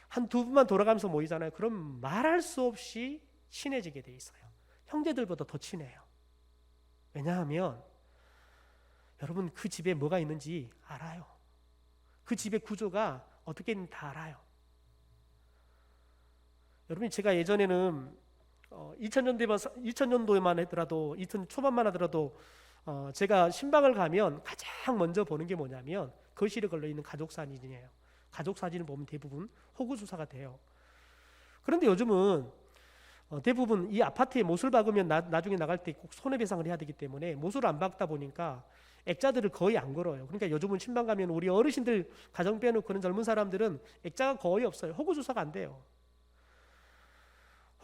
한 두 분만 돌아가면서 모이잖아요. 그럼 말할 수 없이 친해지게 돼 있어요. 형제들보다 더 친해요. 왜냐하면 여러분 그 집에 뭐가 있는지 알아요. 그 집의 구조가 어떻게 있는지 다 알아요. 여러분 제가 예전에는 2000년도에만 하더라도 2000 초반만 하더라도 제가 신방을 가면 가장 먼저 보는 게 뭐냐면 거실에 걸려있는 가족 사진이에요. 가족 사진을 보면 대부분 호구수사가 돼요. 그런데 요즘은 대부분 이 아파트에 못을 박으면 나중에 나갈 때 꼭 손해배상을 해야 되기 때문에 못을 안 박다 보니까 액자들을 거의 안 걸어요. 그러니까 요즘은 신방 가면 우리 어르신들 가정 빼놓고는 젊은 사람들은 액자가 거의 없어요. 호구조사가 안 돼요.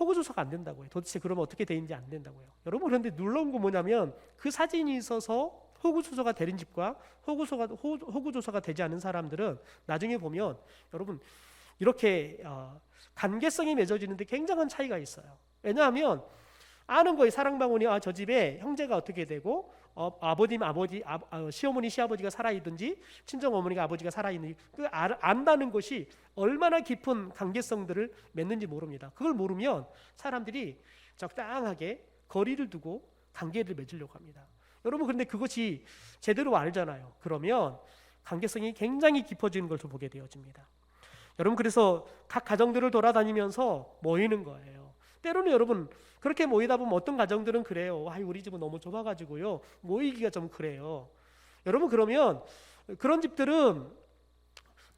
호구조사가 안 된다고요. 도대체 그러면 어떻게 되는지 안 된다고요. 여러분 그런데 놀라운 건 뭐냐면 그 사진이 있어서 호구조사가 되는 집과 호구조사가 되지 않은 사람들은 나중에 보면 여러분 이렇게 관계성이 맺어지는데 굉장한 차이가 있어요. 왜냐하면 아는 거예요. 사랑방언이 저 집에 형제가 어떻게 되고 시어머니 시아버지가 살아있든지 친정 어머니가 아버지가 살아있는지 안다는 것이 얼마나 깊은 관계성들을 맺는지 모릅니다. 그걸 모르면 사람들이 적당하게 거리를 두고 관계를 맺으려고 합니다. 여러분 그런데 그것이 제대로 알잖아요. 그러면 관계성이 굉장히 깊어지는 것을 보게 되어집니다. 여러분 그래서 각 가정들을 돌아다니면서 모이는 거예요. 때로는 여러분 그렇게 모이다 보면 어떤 가정들은 그래요. 우리 집은 너무 좁아가지고요 모이기가 좀 그래요. 여러분 그러면 그런 집들은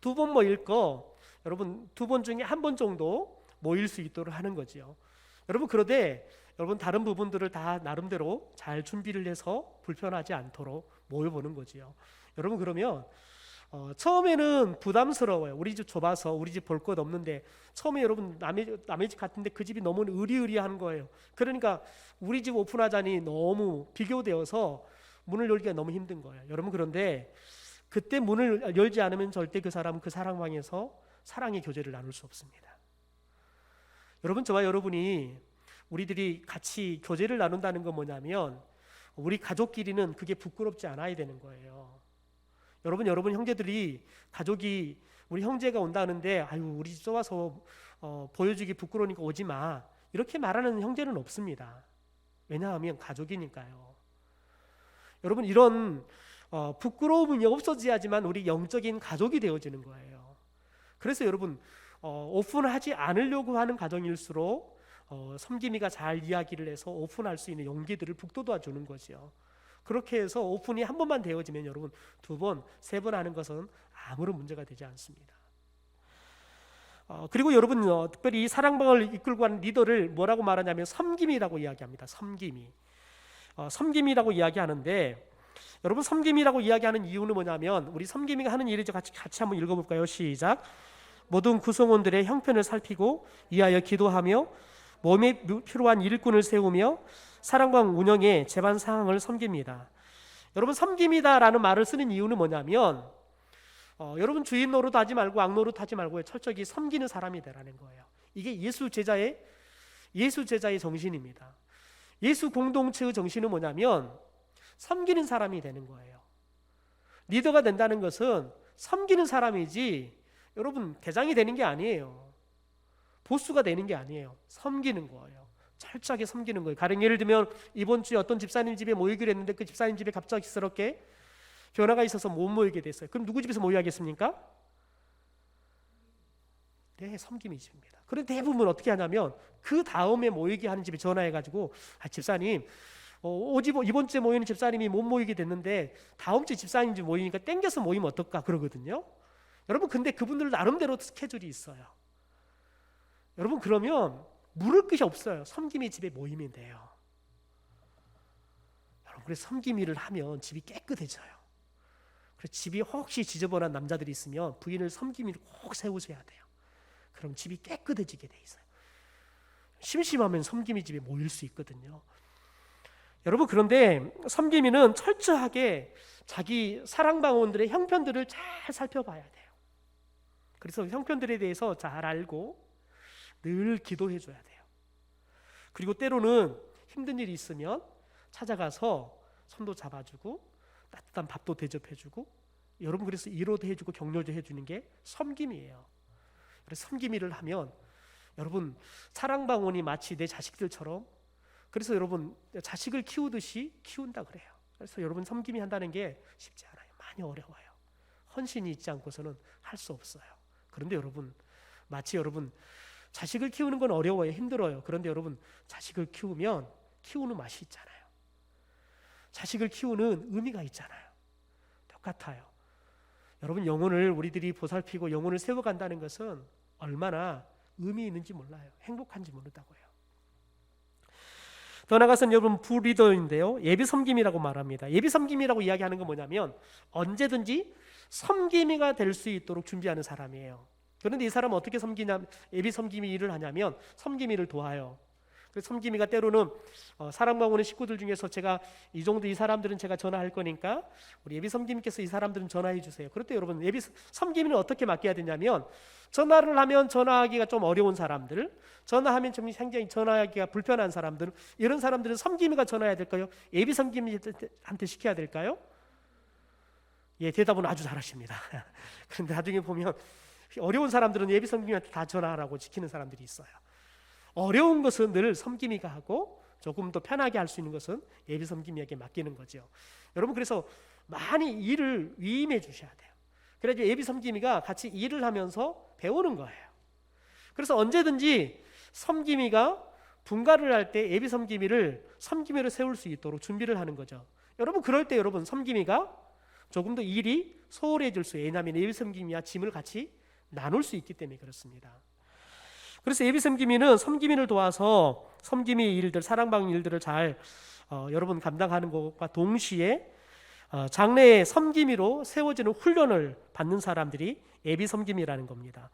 2번 모일 거 여러분 2번 중에 1번 정도 모일 수 있도록 하는 거지요. 여러분 그런데 여러분 다른 부분들을 다 나름대로 잘 준비를 해서 불편하지 않도록 모여보는 거지요. 여러분 그러면 처음에는 부담스러워요. 우리 집 좁아서 우리 집 볼 것 없는데 처음에 여러분 남의 집 같은데 그 집이 너무 으리으리한 거예요. 그러니까 우리 집 오픈하자니 너무 비교되어서 문을 열기가 너무 힘든 거예요. 여러분 그런데 그때 문을 열지 않으면 절대 그 사람은 그 사랑방에서 사랑의 교제를 나눌 수 없습니다. 여러분 저와 여러분이 우리들이 같이 교제를 나눈다는 건 뭐냐면 우리 가족끼리는 그게 부끄럽지 않아야 되는 거예요. 여러분 형제들이 가족이 우리 형제가 온다는데 우리 집 와서 보여주기 부끄러우니까 오지 마 이렇게 말하는 형제는 없습니다. 왜냐하면 가족이니까요. 여러분 이런 부끄러움이 없어져야지만 우리 영적인 가족이 되어지는 거예요. 그래서 여러분 오픈하지 않으려고 하는 가정일수록 섬김이가 잘 이야기를 해서 오픈할 수 있는 용기들을 북돋아 주는 거죠. 그렇게 해서 오픈이 1번만 되어지면 여러분 2번, 3번 하는 것은 아무런 문제가 되지 않습니다. 그리고 여러분 특별히 사랑방을 이끌고 가는 리더를 뭐라고 말하냐면 섬김이라고 이야기합니다. 섬김이라고 이야기하는데 여러분 섬김이라고 이야기하는 이유는 뭐냐면 우리 섬김이가 하는 일이죠. 같이 한번 읽어볼까요? 시작. 모든 구성원들의 형편을 살피고 이하여 기도하며 몸에 필요한 일꾼을 세우며 사랑방 운영의 재반 사항을 섬깁니다. 여러분 섬김이다라는 말을 쓰는 이유는 뭐냐면 여러분 주인 노릇하지 말고 악 노릇하지 말고 철저히 섬기는 사람이 되라는 거예요. 이게 예수 제자의 정신입니다. 예수 공동체의 정신은 뭐냐면 섬기는 사람이 되는 거예요. 리더가 된다는 것은 섬기는 사람이지 여러분 대장이 되는 게 아니에요. 보스가 되는 게 아니에요. 섬기는 거예요. 철저하게 섬기는 거예요. 가령 예를 들면 이번 주에 어떤 집사님 집에 모이기로 했는데 그 집사님 집에 갑작스럽게 변화가 있어서 못 모이게 됐어요. 그럼 누구 집에서 모여야겠습니까? 네, 섬김이 집입니다. 그런데 대부분 어떻게 하냐면 그 다음에 모이게 하는 집에 전화해가지고 집사님 이번 주에 모이는 집사님이 못 모이게 됐는데 다음 주에 집사님 집 모이니까 땡겨서 모이면 어떨까 그러거든요. 여러분 근데 그분들 나름대로 스케줄이 있어요. 여러분 그러면 물을 것이 없어요. 섬김이 집에 모이면 돼요. 여러분 그래서 섬김이를 하면 집이 깨끗해져요. 그래서 집이 혹시 지저분한 남자들이 있으면 부인을 섬김이를 꼭 세우셔야 돼요. 그럼 집이 깨끗해지게 돼 있어요. 심심하면 섬김이 집에 모일 수 있거든요. 여러분 그런데 섬김이는 철저하게 자기 사랑방원들의 형편들을 잘 살펴봐야 돼요. 그래서 형편들에 대해서 잘 알고 늘 기도해 줘야 돼요. 그리고 때로는 힘든 일이 있으면 찾아가서 손도 잡아주고 따뜻한 밥도 대접해주고 여러분 그래서 위로도 해주고 격려도 해주는 게 섬김이에요. 그래서 섬김이를 하면 여러분 사랑방원이 마치 내 자식들처럼 그래서 여러분 자식을 키우듯이 키운다 그래요. 그래서 여러분 섬김이 한다는 게 쉽지 않아요. 많이 어려워요. 헌신이 있지 않고서는 할 수 없어요. 그런데 여러분 마치 여러분 자식을 키우는 건 어려워요. 힘들어요. 그런데 여러분 자식을 키우면 키우는 맛이 있잖아요. 자식을 키우는 의미가 있잖아요. 똑같아요. 여러분 영혼을 우리들이 보살피고 영혼을 세워간다는 것은 얼마나 의미 있는지 몰라요. 행복한지 모른다고요. 더 나아가서는 여러분 부리더인데요. 예비 섬김이라고 말합니다. 예비 섬김이라고 이야기하는 건 뭐냐면 언제든지 섬김이가 될 수 있도록 준비하는 사람이에요. 그런데 이 사람은 어떻게 섬기냐, 예비 섬김이 일을 하냐면 섬김이를 도와요. 그래서 섬김이가 때로는 사랑방 오는 식구들 중에서 제가 이 정도 이 사람들은 제가 전화할 거니까 우리 예비 섬김님께서 이 사람들은 전화해 주세요. 그럴 때 여러분 예비 섬김이는 어떻게 맡겨야 되냐면 전화를 하면 전화하기가 좀 어려운 사람들, 전화하면 좀 굉장히 전화하기가 불편한 사람들, 이런 사람들은 섬김이가 전화해야 될까요? 예비 섬김이한테 시켜야 될까요? 예, 대답은 아주 잘하십니다. 그런데 나중에 보면 어려운 사람들은 예비 섬김이한테 다 전화하라고 시키는 사람들이 있어요. 어려운 것은 늘 섬김이가 하고 조금 더 편하게 할 수 있는 것은 예비 섬김이에게 맡기는 거죠. 여러분 그래서 많이 일을 위임해 주셔야 돼요. 그래야지 예비 섬김이가 같이 일을 하면서 배우는 거예요. 그래서 언제든지 섬김이가 분가를 할 때 예비 섬김이를 세울 수 있도록 준비를 하는 거죠. 여러분 그럴 때 여러분 섬김이가 조금 더 일이 소홀해질 수 있어요. 왜냐하면 예비 섬김이와 짐을 같이 나눌 수 있기 때문에 그렇습니다. 그래서 예비 섬김이는 섬김이를 도와서 섬김이 일들, 사랑방 일들을 잘 여러분 감당하는 것과 동시에 장래의 섬김이로 세워지는 훈련을 받는 사람들이 예비 섬김이라는 겁니다.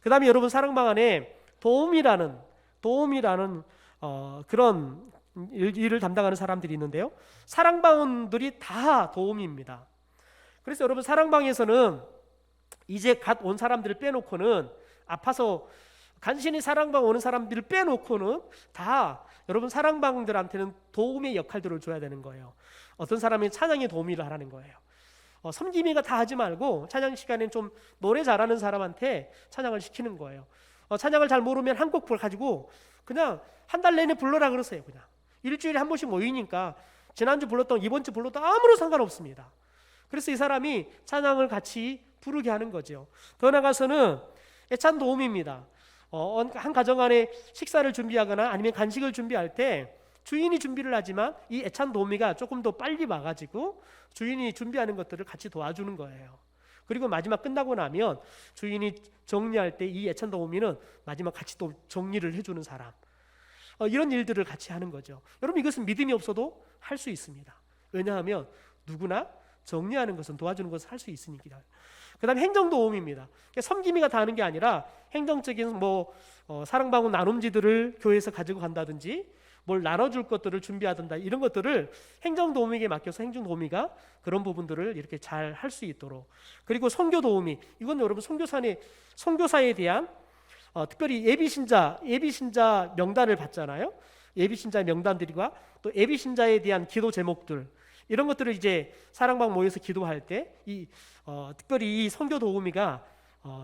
그 다음에 여러분 사랑방 안에 도움이라는 그런 일을 담당하는 사람들이 있는데요. 사랑방원들이 다 도움입니다. 그래서 여러분 사랑방에서는 이제 갓 온 사람들을 빼놓고는 아파서 간신히 사랑방 오는 사람들을 빼놓고는 다 여러분 사랑방들한테는 도움의 역할들을 줘야 되는 거예요. 어떤 사람이 찬양에 도움을 하라는 거예요. 섬김이가 다 하지 말고 찬양 시간엔 좀 노래 잘하는 사람한테 찬양을 시키는 거예요. 찬양을 잘 모르면 한 곡 가지고 그냥 한 달 내내 불러라 그러세요. 그냥 일주일에 한 번씩 모이니까 지난주 불렀던 이번 주 불렀던 아무런 상관없습니다. 그래서 이 사람이 찬양을 같이 부르게 하는 거죠. 더 나아가서는 애찬 도움입니다. 한 가정 안에 식사를 준비하거나 아니면 간식을 준비할 때 주인이 준비를 하지만 이 애찬 도우미가 조금 더 빨리 와가지고 주인이 준비하는 것들을 같이 도와주는 거예요. 그리고 마지막 끝나고 나면 주인이 정리할 때 이 애찬 도우미는 마지막 같이 또 정리를 해주는 사람, 이런 일들을 같이 하는 거죠. 여러분 이것은 믿음이 없어도 할 수 있습니다. 왜냐하면 누구나 정리하는 것은 도와주는 것을 할 수 있으니까. 그 다음에 행정도움입니다. 섬김이가 다 하는 게 아니라 행정적인 사랑방울 나눔지들을 교회에서 가지고 간다든지 뭘 나눠줄 것들을 준비하든가 이런 것들을 행정도우미에게 맡겨서 행정도우미가 그런 부분들을 이렇게 잘 할 수 있도록. 그리고 선교도우미, 이건 여러분 선교사에 대한 특별히 예비신자 명단을 받잖아요. 예비신자 명단들과 또 예비신자에 대한 기도 제목들, 이런 것들을 이제 사랑방 모여서 기도할 때 특별히 이 선교 도우미가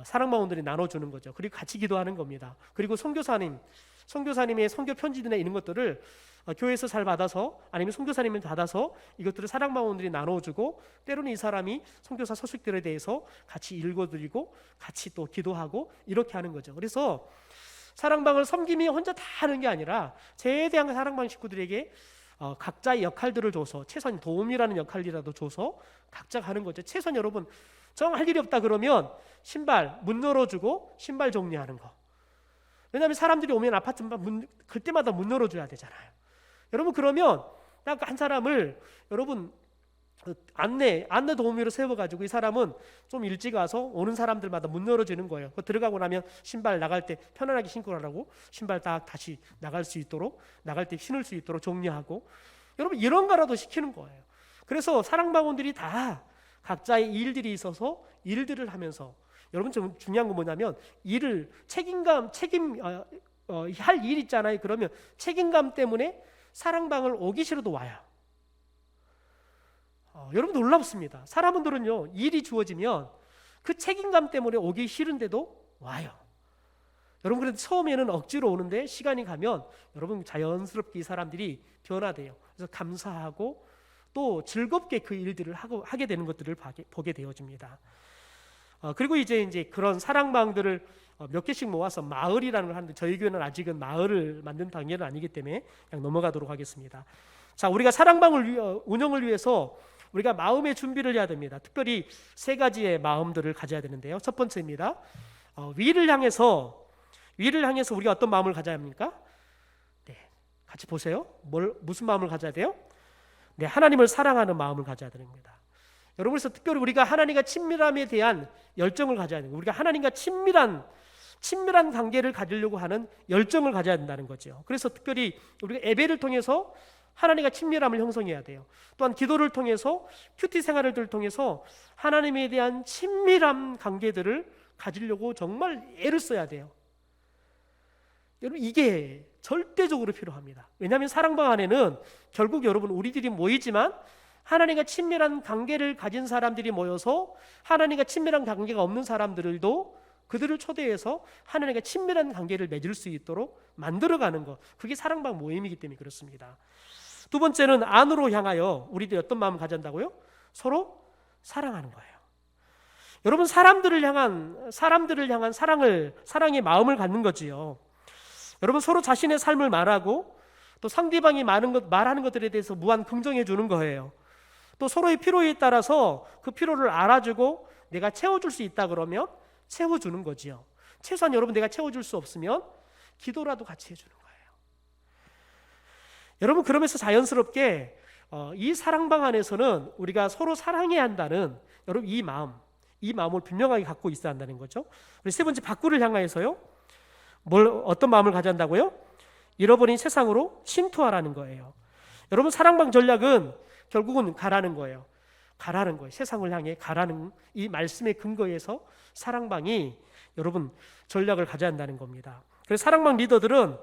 사랑방원들이 나눠주는 거죠. 그리고 같이 기도하는 겁니다. 그리고 선교사님의 선교 편지들이나 이런 것들을 교회에서 잘 받아서 아니면 선교사님을 받아서 이것들을 사랑방원들이 나눠주고 때로는 이 사람이 선교사 서식들에 대해서 같이 읽어드리고 같이 또 기도하고 이렇게 하는 거죠. 그래서 사랑방을 섬김이 혼자 다 하는 게 아니라 최대한 사랑방 식구들에게 각자의 역할들을 줘서 최소한 도움이라는 역할이라도 줘서 각자가 하는 거죠. 최소한 여러분 정할 일이 없다 그러면 신발 문 열어주고 신발 정리하는 거. 왜냐하면 사람들이 오면 아파트 그때마다 문 열어줘야 되잖아요. 여러분 그러면 딱 한 사람을 여러분 안내 도우미로 세워가지고 이 사람은 좀 일찍 와서 오는 사람들마다 문 열어주는 거예요. 들어가고 나면 신발 나갈 때 편안하게 신고 가라고 신발 딱 다시 나갈 수 있도록 나갈 때 신을 수 있도록 정리하고 여러분 이런 거라도 시키는 거예요. 그래서 사랑방원들이 다 각자의 일들이 있어서 일들을 하면서 여러분 좀 중요한 건 뭐냐면 일을 할 일 있잖아요. 그러면 책임감 때문에 사랑방을 오기 싫어도 와요. 여러분 놀랍습니다. 사람들은요 일이 주어지면 그 책임감 때문에 오기 싫은데도 와요. 여러분 그런데 처음에는 억지로 오는데 시간이 가면 여러분 자연스럽게 이 사람들이 변화돼요. 그래서 감사하고 또 즐겁게 그 일들을 하게 되는 것들을 보게 되어집니다. 그리고 이제 그런 사랑방들을 몇 개씩 모아서 마을이라는 걸 하는데 저희 교회는 아직은 마을을 만든 단계는 아니기 때문에 그냥 넘어가도록 하겠습니다. 자, 우리가 사랑방을 운영을 위해서 우리가 마음의 준비를 해야 됩니다. 특별히 세 가지의 마음들을 가져야 되는데요. 첫 번째입니다. 위를 향해서 우리가 어떤 마음을 가져야 합니까? 네, 같이 보세요. 무슨 마음을 가져야 돼요? 네, 하나님을 사랑하는 마음을 가져야 됩니다. 여러분 그래서 특별히 우리가 하나님과 친밀함에 대한 열정을 가져야 됩니다. 우리가 하나님과 친밀한 친밀한 관계를 가지려고 하는 열정을 가져야 된다는 거죠. 그래서 특별히 우리가 예배를 통해서 하나님과 친밀함을 형성해야 돼요. 또한 기도를 통해서 큐티 생활을 통해서 하나님에 대한 친밀한 관계들을 가지려고 정말 애를 써야 돼요. 여러분 이게 절대적으로 필요합니다. 왜냐하면 사랑방 안에는 결국 여러분 우리들이 모이지만 하나님과 친밀한 관계를 가진 사람들이 모여서 하나님과 친밀한 관계가 없는 사람들도 그들을 초대해서 하나님과 친밀한 관계를 맺을 수 있도록 만들어가는 것, 그게 사랑방 모임이기 때문에 그렇습니다. 두 번째는 안으로 향하여 우리들이 어떤 마음을 가진다고요? 서로 사랑하는 거예요. 여러분 사람들을 향한 사랑의 마음을 갖는 거지요. 여러분 서로 자신의 삶을 말하고 또 상대방이 말하는 것들에 대해서 무한 긍정해 주는 거예요. 또 서로의 필요에 따라서 그 필요를 알아주고 내가 채워줄 수 있다 그러면 채워주는 거지요. 최소한 여러분 내가 채워줄 수 없으면 기도라도 같이 해주는 거예요. 여러분 그러면서 자연스럽게 이 사랑방 안에서는 우리가 서로 사랑해야 한다는 여러분 이 마음을 분명하게 갖고 있어야 한다는 거죠. 그리고 세 번째 밖으로 향하여서요. 어떤 마음을 가져야 한다고요? 잃어버린 세상으로 침투하라는 거예요. 여러분 사랑방 전략은 결국은 가라는 거예요. 세상을 향해 가라는 이 말씀의 근거에서 사랑방이 여러분 전략을 가져야 한다는 겁니다. 그래서 사랑방 리더들은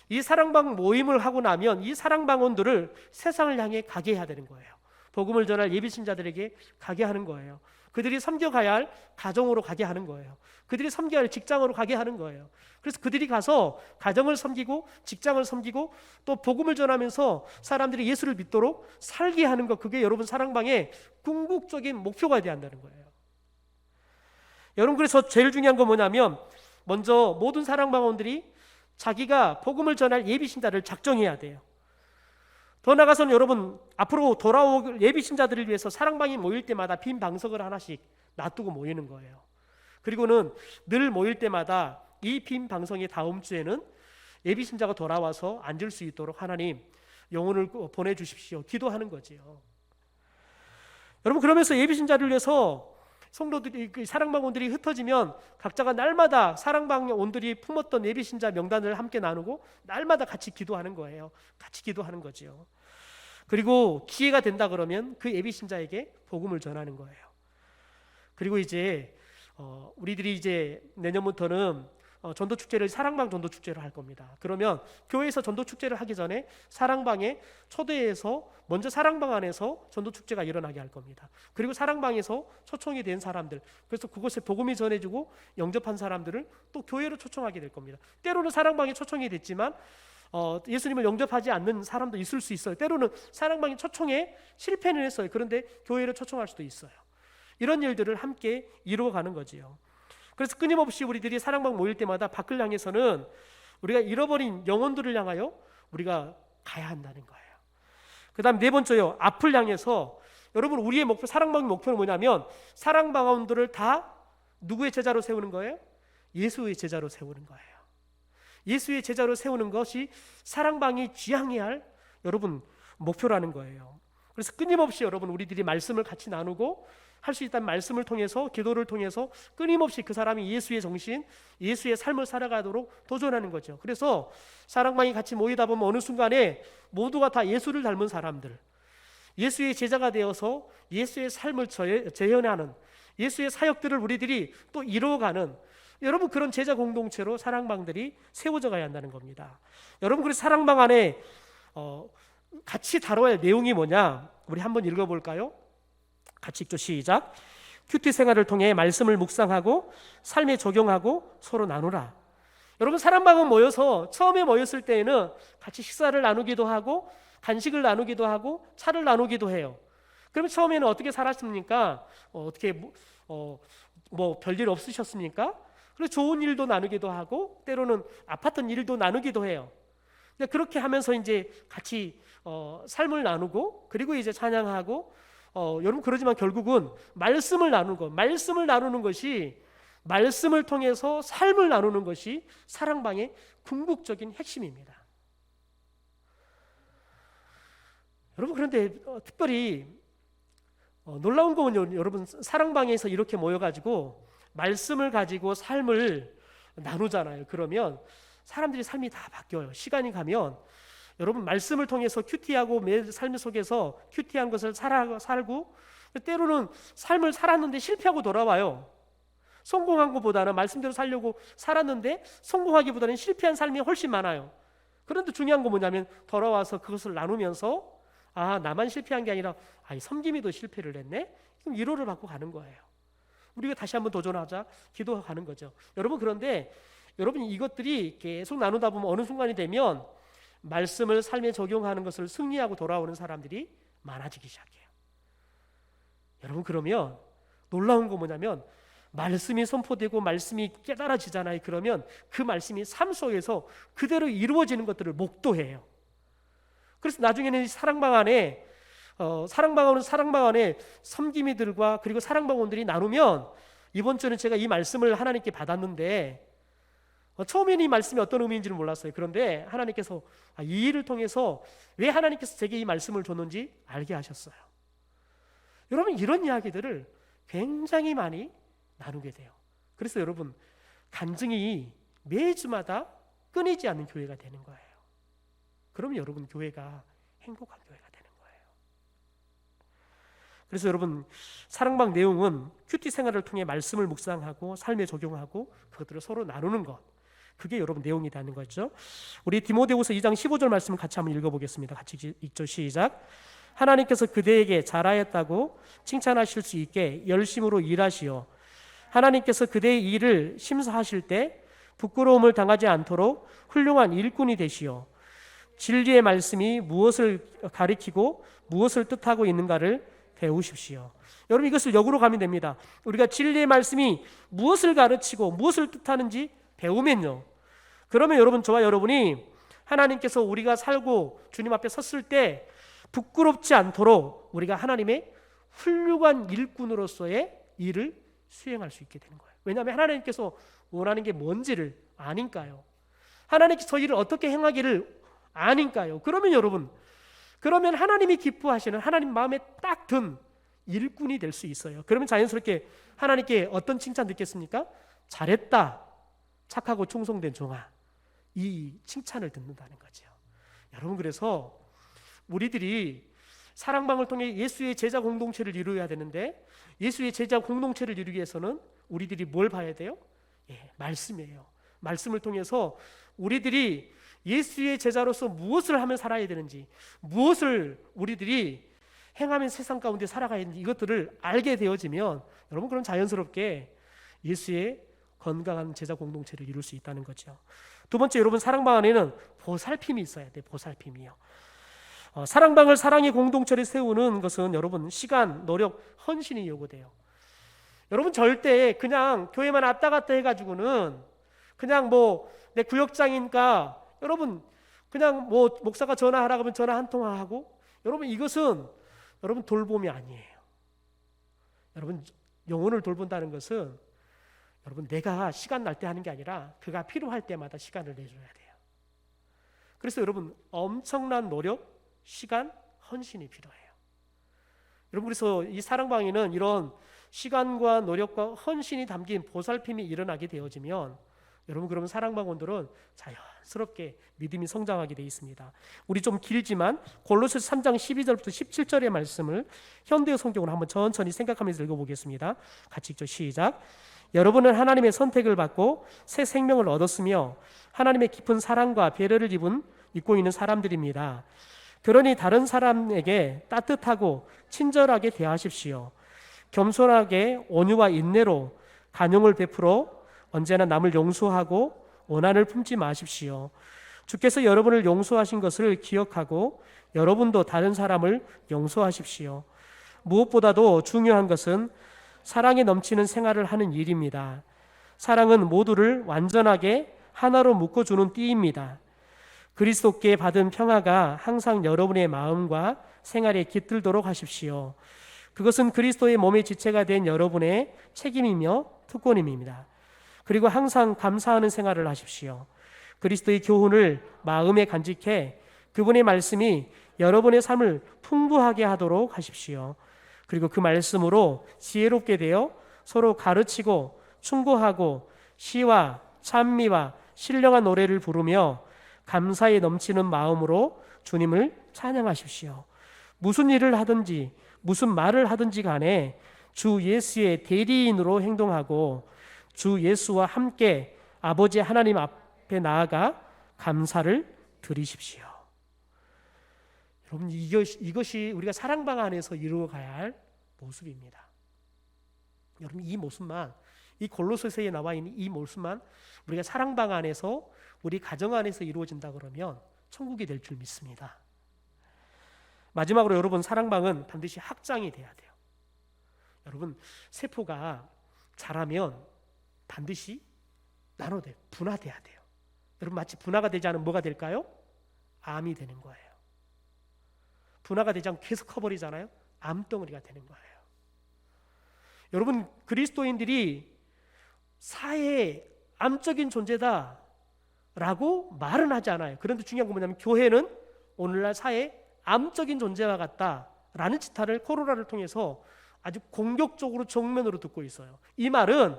이 사랑방 모임을 하고 나면 이 사랑방원들을 세상을 향해 가게 해야 되는 거예요. 복음을 전할 예비신자들에게 가게 하는 거예요. 그들이 섬겨가야 할 가정으로 가게 하는 거예요. 그들이 섬겨야 할 직장으로 가게 하는 거예요. 그래서 그들이 가서 가정을 섬기고 직장을 섬기고 또 복음을 전하면서 사람들이 예수를 믿도록 살게 하는 것, 그게 여러분 사랑방의 궁극적인 목표가 되어야 한다는 거예요. 여러분 그래서 제일 중요한 건 뭐냐면 먼저 모든 사랑방원들이 자기가 복음을 전할 예비신자를 작정해야 돼요. 더 나아가서는 여러분 앞으로 돌아올 예비신자들을 위해서 사랑방이 모일 때마다 빈 방석을 하나씩 놔두고 모이는 거예요. 그리고는 늘 모일 때마다 이 빈 방석의 다음 주에는 예비신자가 돌아와서 앉을 수 있도록 하나님 영혼을 보내주십시오 기도하는 거지요. 여러분 그러면서 예비신자를 위해서 성도들이 사랑방원들이 흩어지면 각자가 날마다 사랑방원들이 품었던 예비신자 명단을 함께 나누고 날마다 같이 기도하는 거예요. 같이 기도하는 거지요. 그리고 기회가 된다 그러면 그 예비신자에게 복음을 전하는 거예요. 그리고 이제 우리들이 이제 내년부터는 전도축제를 사랑방 전도축제로 할 겁니다. 그러면 교회에서 전도축제를 하기 전에 사랑방에 초대해서 먼저 사랑방 안에서 전도축제가 일어나게 할 겁니다. 그리고 사랑방에서 초청이 된 사람들, 그래서 그곳에 복음이 전해지고 영접한 사람들을 또 교회로 초청하게 될 겁니다. 때로는 사랑방에 초청이 됐지만 예수님을 영접하지 않는 사람도 있을 수 있어요. 때로는 사랑방의 초청에 실패는 했어요. 그런데 교회를 초청할 수도 있어요. 이런 일들을 함께 이루어가는 거지요. 그래서 끊임없이 우리들이 사랑방 모일 때마다 밖을 향해서는 우리가 잃어버린 영혼들을 향하여 우리가 가야 한다는 거예요. 그 다음 네 번째요, 앞을 향해서 여러분 우리의 목표, 사랑방의 목표는 뭐냐면 사랑방원들을 다 누구의 제자로 세우는 거예요? 예수의 제자로 세우는 거예요. 예수의 제자로 세우는 것이 사랑방이 지향해야 할 여러분 목표라는 거예요. 그래서 끊임없이 여러분 우리들이 말씀을 같이 나누고 할 수 있다는 말씀을 통해서 기도를 통해서 끊임없이 그 사람이 예수의 정신, 예수의 삶을 살아가도록 도전하는 거죠. 그래서 사랑방이 같이 모이다 보면 어느 순간에 모두가 다 예수를 닮은 사람들, 예수의 제자가 되어서 예수의 삶을 재현하는 예수의 사역들을 우리들이 또 이루어가는 여러분 그런 제자 공동체로 사랑방들이 세워져 가야 한다는 겁니다. 여러분 그래서 사랑방 안에 같이 다뤄야 할 내용이 뭐냐? 우리 한번 읽어볼까요? 같이 읽죠. 시작. 큐티 생활을 통해 말씀을 묵상하고 삶에 적용하고 서로 나누라. 여러분 사랑방은 모여서 처음에 모였을 때에는 같이 식사를 나누기도 하고 간식을 나누기도 하고 차를 나누기도 해요. 그러면 처음에는 어떻게 살았습니까? 어떻게 뭐 별일 없으셨습니까? 그리고 좋은 일도 나누기도 하고 때로는 아팠던 일도 나누기도 해요. 그렇게 하면서 이제 같이 삶을 나누고 그리고 이제 찬양하고 여러분 그러지만 결국은 말씀을 나누는 것이 말씀을 통해서 삶을 나누는 것이 사랑방의 궁극적인 핵심입니다. 여러분 그런데 특별히 놀라운 건 여러분 사랑방에서 이렇게 모여가지고 말씀을 가지고 삶을 나누잖아요. 그러면 사람들이 삶이 다 바뀌어요. 시간이 가면 여러분 말씀을 통해서 큐티하고 매 삶 속에서 큐티한 것을 살고 때로는 삶을 살았는데 실패하고 돌아와요. 성공한 것보다는 말씀대로 살려고 살았는데 성공하기보다는 실패한 삶이 훨씬 많아요. 그런데 중요한 건 뭐냐면 돌아와서 그것을 나누면서 나만 실패한 게 아니라 섬김이도 실패를 했네? 그럼 위로를 받고 가는 거예요. 우리가 다시 한번 도전하자 기도하는 거죠. 여러분 그런데 여러분 이것들이 계속 나누다 보면 어느 순간이 되면 말씀을 삶에 적용하는 것을 승리하고 돌아오는 사람들이 많아지기 시작해요. 여러분 그러면 놀라운 거 뭐냐면 말씀이 선포되고 말씀이 깨달아지잖아요. 그러면 그 말씀이 삶 속에서 그대로 이루어지는 것들을 목도해요. 그래서 나중에는 사랑방 안에 섬김이들과 그리고 사랑방원들이 나누면 이번 주는 제가 이 말씀을 하나님께 받았는데 처음에는 이 말씀이 어떤 의미인지는 몰랐어요. 그런데 하나님께서 이 일을 통해서 왜 하나님께서 제게 이 말씀을 줬는지 알게 하셨어요. 여러분 이런 이야기들을 굉장히 많이 나누게 돼요. 그래서 여러분 간증이 매주마다 끊이지 않는 교회가 되는 거예요. 그러면 여러분 교회가 행복한 교회가 되는 거예요. 그래서 여러분 사랑방 내용은 큐티 생활을 통해 말씀을 묵상하고 삶에 적용하고 그것들을 서로 나누는 것, 그게 여러분 내용이 되는 거죠. 우리 디모데후서 2장 15절 말씀을 같이 한번 읽어보겠습니다. 같이 읽죠. 시작. 하나님께서 그대에게 잘하였다고 칭찬하실 수 있게 열심으로 일하시오. 하나님께서 그대의 일을 심사하실 때 부끄러움을 당하지 않도록 훌륭한 일꾼이 되시오. 진리의 말씀이 무엇을 가리키고 무엇을 뜻하고 있는가를 배우십시오. 여러분 이것을 역으로 가면 됩니다. 우리가 진리의 말씀이 무엇을 가르치고 무엇을 뜻하는지 배우면요, 그러면 여러분 저와 여러분이 하나님께서 우리가 살고 주님 앞에 섰을 때 부끄럽지 않도록 우리가 하나님의 훌륭한 일꾼으로서의 일을 수행할 수 있게 되는 거예요. 왜냐하면 하나님께서 원하는 게 뭔지를 아니까요. 하나님께서 저 일을 어떻게 행하기를 아니까요. 그러면 여러분, 그러면 하나님이 기뻐하시는 하나님 마음에 딱 든 일꾼이 될 수 있어요. 그러면 자연스럽게 하나님께 어떤 칭찬 듣겠습니까? 잘했다, 착하고 충성된 종아, 이 칭찬을 듣는다는 거죠. 여러분 그래서 우리들이 사랑방을 통해 예수의 제자 공동체를 이루어야 되는데 예수의 제자 공동체를 이루기 위해서는 우리들이 뭘 봐야 돼요? 말씀이에요. 말씀을 통해서 우리들이 예수의 제자로서 무엇을 하면 살아야 되는지, 무엇을 우리들이 행하면 세상 가운데 살아가야 되는지 이것들을 알게 되어지면 여러분 그럼 자연스럽게 예수의 건강한 제자 공동체를 이룰 수 있다는 거죠. 두 번째, 여러분 사랑방 안에는 보살핌이 있어야 돼요. 보살핌이요. 사랑방을 사랑의 공동체를 세우는 것은 여러분 시간, 노력, 헌신이 요구돼요. 여러분 절대 그냥 교회만 왔다 갔다 해가지고는 그냥 내 구역장이니까 여러분 그냥 목사가 전화하라고 하면 전화 한 통화하고, 여러분 이것은 여러분 돌봄이 아니에요. 여러분 영혼을 돌본다는 것은 여러분 내가 시간 날 때 하는 게 아니라 그가 필요할 때마다 시간을 내줘야 돼요. 그래서 여러분 엄청난 노력, 시간, 헌신이 필요해요. 여러분 그래서 이 사랑방에는 이런 시간과 노력과 헌신이 담긴 보살핌이 일어나게 되어지면 여러분 그러면 사랑방원들은 자연스럽게 믿음이 성장하게 되어 있습니다. 우리 좀 길지만 골로새서 3장 12절부터 17절의 말씀을 현대어 성경으로 한번 천천히 생각하면서 읽어보겠습니다. 같이 읽죠. 시작. 여러분은 하나님의 선택을 받고 새 생명을 얻었으며 하나님의 깊은 사랑과 배려를 입고 있는 사람들입니다. 그러니 다른 사람에게 따뜻하고 친절하게 대하십시오. 겸손하게 온유와 인내로 간용을 베풀어 언제나 남을 용서하고 원한을 품지 마십시오. 주께서 여러분을 용서하신 것을 기억하고 여러분도 다른 사람을 용서하십시오. 무엇보다도 중요한 것은 사랑이 넘치는 생활을 하는 일입니다. 사랑은 모두를 완전하게 하나로 묶어주는 띠입니다. 그리스도께 받은 평화가 항상 여러분의 마음과 생활에 깃들도록 하십시오. 그것은 그리스도의 몸의 지체가 된 여러분의 책임이며 특권입니다. 그리고 항상 감사하는 생활을 하십시오. 그리스도의 교훈을 마음에 간직해 그분의 말씀이 여러분의 삶을 풍부하게 하도록 하십시오. 그리고 그 말씀으로 지혜롭게 되어 서로 가르치고 충고하고 시와 찬미와 신령한 노래를 부르며 감사에 넘치는 마음으로 주님을 찬양하십시오. 무슨 일을 하든지 무슨 말을 하든지 간에 주 예수의 대리인으로 행동하고 주 예수와 함께 아버지 하나님 앞에 나아가 감사를 드리십시오. 여러분, 이것이 우리가 사랑방 안에서 이루어가야 할 모습입니다. 여러분, 이 모습만, 이 골로새서에 나와 있는 이 모습만 우리가 사랑방 안에서, 우리 가정 안에서 이루어진다 그러면 천국이 될 줄 믿습니다. 마지막으로 여러분, 사랑방은 반드시 확장이 돼야 돼요. 여러분, 세포가 자라면 반드시 나눠돼요. 분화돼야 돼요. 여러분, 마치 분화가 되지 않으면 뭐가 될까요? 암이 되는 거예요. 분화가 되지 않고 계속 커버리잖아요. 암덩어리가 되는 거예요. 여러분, 그리스도인들이 사회의 암적인 존재다라고 말은 하지 않아요. 그런데 중요한 건 뭐냐면 교회는 오늘날 사회의 암적인 존재와 같다라는 지탄을 코로나를 통해서 아주 공격적으로 정면으로 듣고 있어요. 이 말은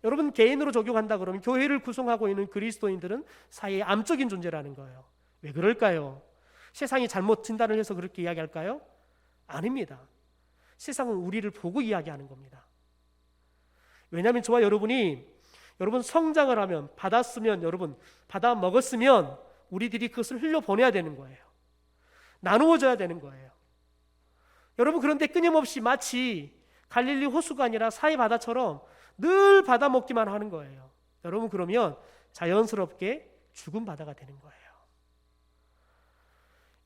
여러분, 개인으로 적용한다 그러면 교회를 구성하고 있는 그리스도인들은 사회의 암적인 존재라는 거예요. 왜 그럴까요? 세상이 잘못 진단을 해서 그렇게 이야기할까요? 아닙니다. 세상은 우리를 보고 이야기하는 겁니다. 왜냐하면 저와 여러분이 여러분 성장을 하면, 받았으면, 여러분 받아 먹었으면 우리들이 그것을 흘려보내야 되는 거예요. 나누어져야 되는 거예요. 여러분, 그런데 끊임없이 마치 갈릴리 호수가 아니라 사해 바다처럼 늘 받아 먹기만 하는 거예요. 여러분, 그러면 자연스럽게 죽은 바다가 되는 거예요.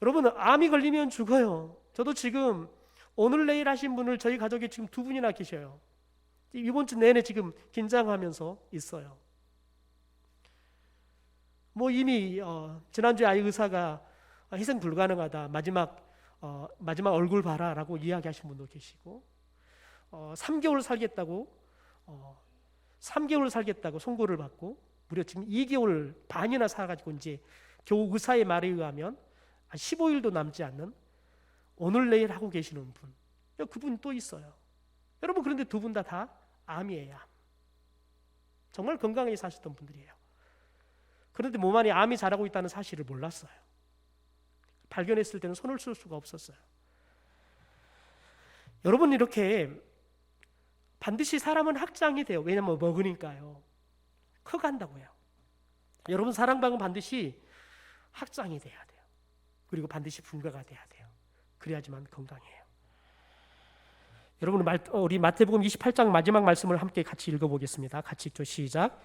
여러분, 암이 걸리면 죽어요. 저도 지금 오늘 내일 하신 분을 저희 가족에 지금 2분이나 계셔요. 이번 주 내내 지금 긴장하면서 있어요. 뭐 이미 지난주에 아이 의사가 희생 불가능하다, 마지막 얼굴 봐라라고 이야기하신 분도 계시고, 3개월 살겠다고 송고를 받고 무려 지금 2개월 반이나 살아가지고 이제 겨우 의사의 말에 의하면 15일도 남지 않는 오늘 내일 하고 계시는 분, 그분 또 있어요. 여러분, 그런데 두 분 다 암이에요. 암. 정말 건강하게 사셨던 분들이에요. 그런데 몸 안에 암이 자라고 있다는 사실을 몰랐어요. 발견했을 때는 손을 쓸 수가 없었어요. 여러분, 이렇게 반드시 사람은 확장이 돼요. 왜냐하면 먹으니까요. 커간다고요. 여러분, 사랑방은 반드시 확장이 돼야 돼요. 그리고 반드시 분가가 돼야 돼요. 그래야지만 건강해요. 여러분, 우리 마태복음 28장 마지막 말씀을 함께 같이 읽어보겠습니다. 같이 읽죠. 시작.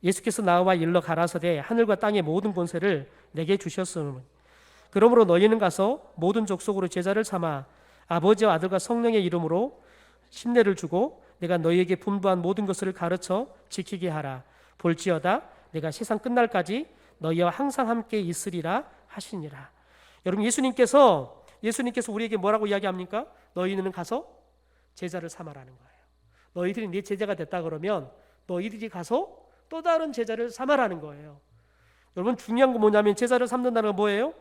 예수께서 나와 일러 가라사대 하늘과 땅의 모든 권세를 내게 주셨으니 그러므로 너희는 가서 모든 족속으로 제자를 삼아 아버지와 아들과 성령의 이름으로 신뢰를 주고 내가 너희에게 분부한 모든 것을 가르쳐 지키게 하라. 볼지어다 내가 세상 끝날까지 너희와 항상 함께 있으리라 하시니라. 여러분, 예수님께서 우리에게 뭐라고 이야기합니까? 너희는 가서 제자를 삼아라는 거예요. 너희들이 네 제자가 됐다 그러면 너희들이 가서 또 다른 제자를 삼아라는 거예요. 여러분, 중요한 건 뭐냐면 제자를 삼는다는 건 뭐예요?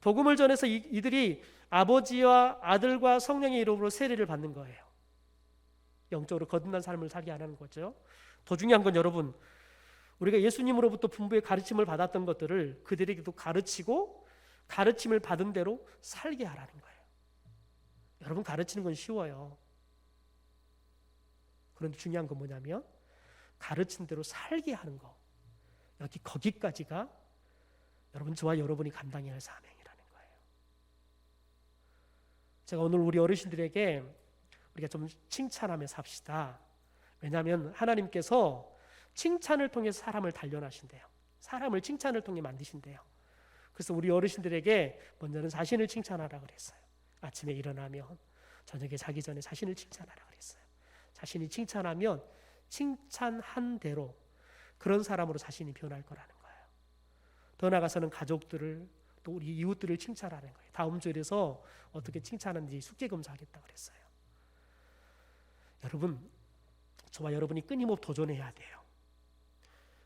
복음을 전해서 이들이 아버지와 아들과 성령의 이름으로 세례를 받는 거예요. 영적으로 거듭난 삶을 살게 하는 거죠. 더 중요한 건 여러분, 우리가 예수님으로부터 분부의 가르침을 받았던 것들을 그들에게도 가르치고 가르침을 받은 대로 살게 하라는 거예요. 여러분, 가르치는 건 쉬워요. 그런데 중요한 건 뭐냐면 가르친 대로 살게 하는 거, 거기까지가 여러분, 저와 여러분이 감당해야 할 사명이라는 거예요. 제가 오늘 우리 어르신들에게 우리가 좀 칭찬하며 삽시다. 왜냐하면 하나님께서 칭찬을 통해서 사람을 단련하신대요. 사람을 칭찬을 통해 만드신대요. 그래서 우리 어르신들에게 먼저는 자신을 칭찬하라 그랬어요. 아침에 일어나면, 저녁에 자기 전에 자신을 칭찬하라 그랬어요. 자신이 칭찬하면 칭찬한 대로 그런 사람으로 자신이 변할 거라는 거예요. 더 나아가서는 가족들을, 또 우리 이웃들을 칭찬하는 거예요. 다음 주일에서 어떻게 칭찬하는지 숙제 검사하겠다 그랬어요. 여러분, 저와 여러분이 끊임없이 도전해야 돼요.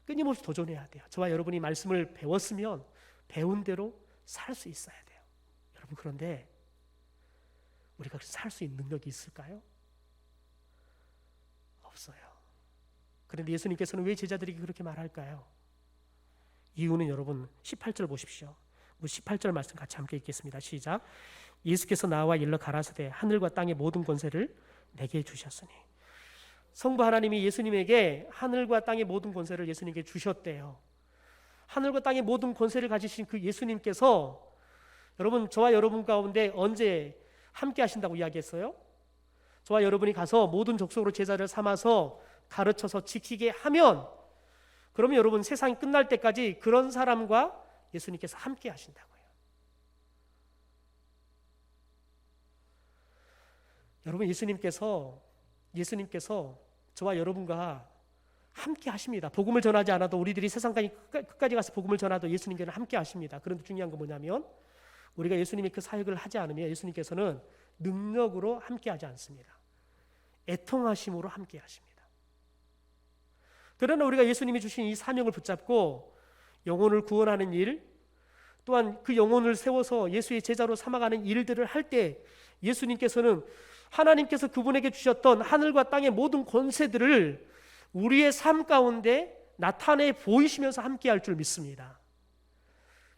끊임없이 도전해야 돼요. 저와 여러분이 말씀을 배웠으면 배운 대로 살 수 있어야 돼요. 여러분, 그런데 우리가 살 수 있는 능력이 있을까요? 없어요. 그런데 예수님께서는 왜 제자들에게 그렇게 말할까요? 이유는 여러분 18절 보십시오. 우리 18절 말씀 같이 함께 읽겠습니다. 시작. 예수께서 나와 일러 가라사대 하늘과 땅의 모든 권세를 내게 주셨으니. 성부 하나님이 예수님에게 하늘과 땅의 모든 권세를 예수님께 주셨대요. 하늘과 땅의 모든 권세를 가지신 그 예수님께서 여러분 저와 여러분 가운데 언제 함께 하신다고 이야기했어요? 저와 여러분이 가서 모든 족속으로 제자를 삼아서 가르쳐서 지키게 하면 그러면 여러분 세상이 끝날 때까지 그런 사람과 예수님께서 함께 하신다고요. 여러분 예수님께서 저와 여러분과 함께 하십니다. 복음을 전하지 않아도 우리들이 세상까지 끝까지 가서 복음을 전하도 예수님께는 함께 하십니다. 그런데 중요한 건 뭐냐면 우리가 예수님의 그 사역을 하지 않으면 예수님께서는 능력으로 함께 하지 않습니다. 애통하심으로 함께 하십니다. 그러나 우리가 예수님이 주신 이 사명을 붙잡고 영혼을 구원하는 일, 또한 그 영혼을 세워서 예수의 제자로 삼아가는 일들을 할 때 예수님께서는 하나님께서 그분에게 주셨던 하늘과 땅의 모든 권세들을 우리의 삶 가운데 나타내 보이시면서 함께 할 줄 믿습니다.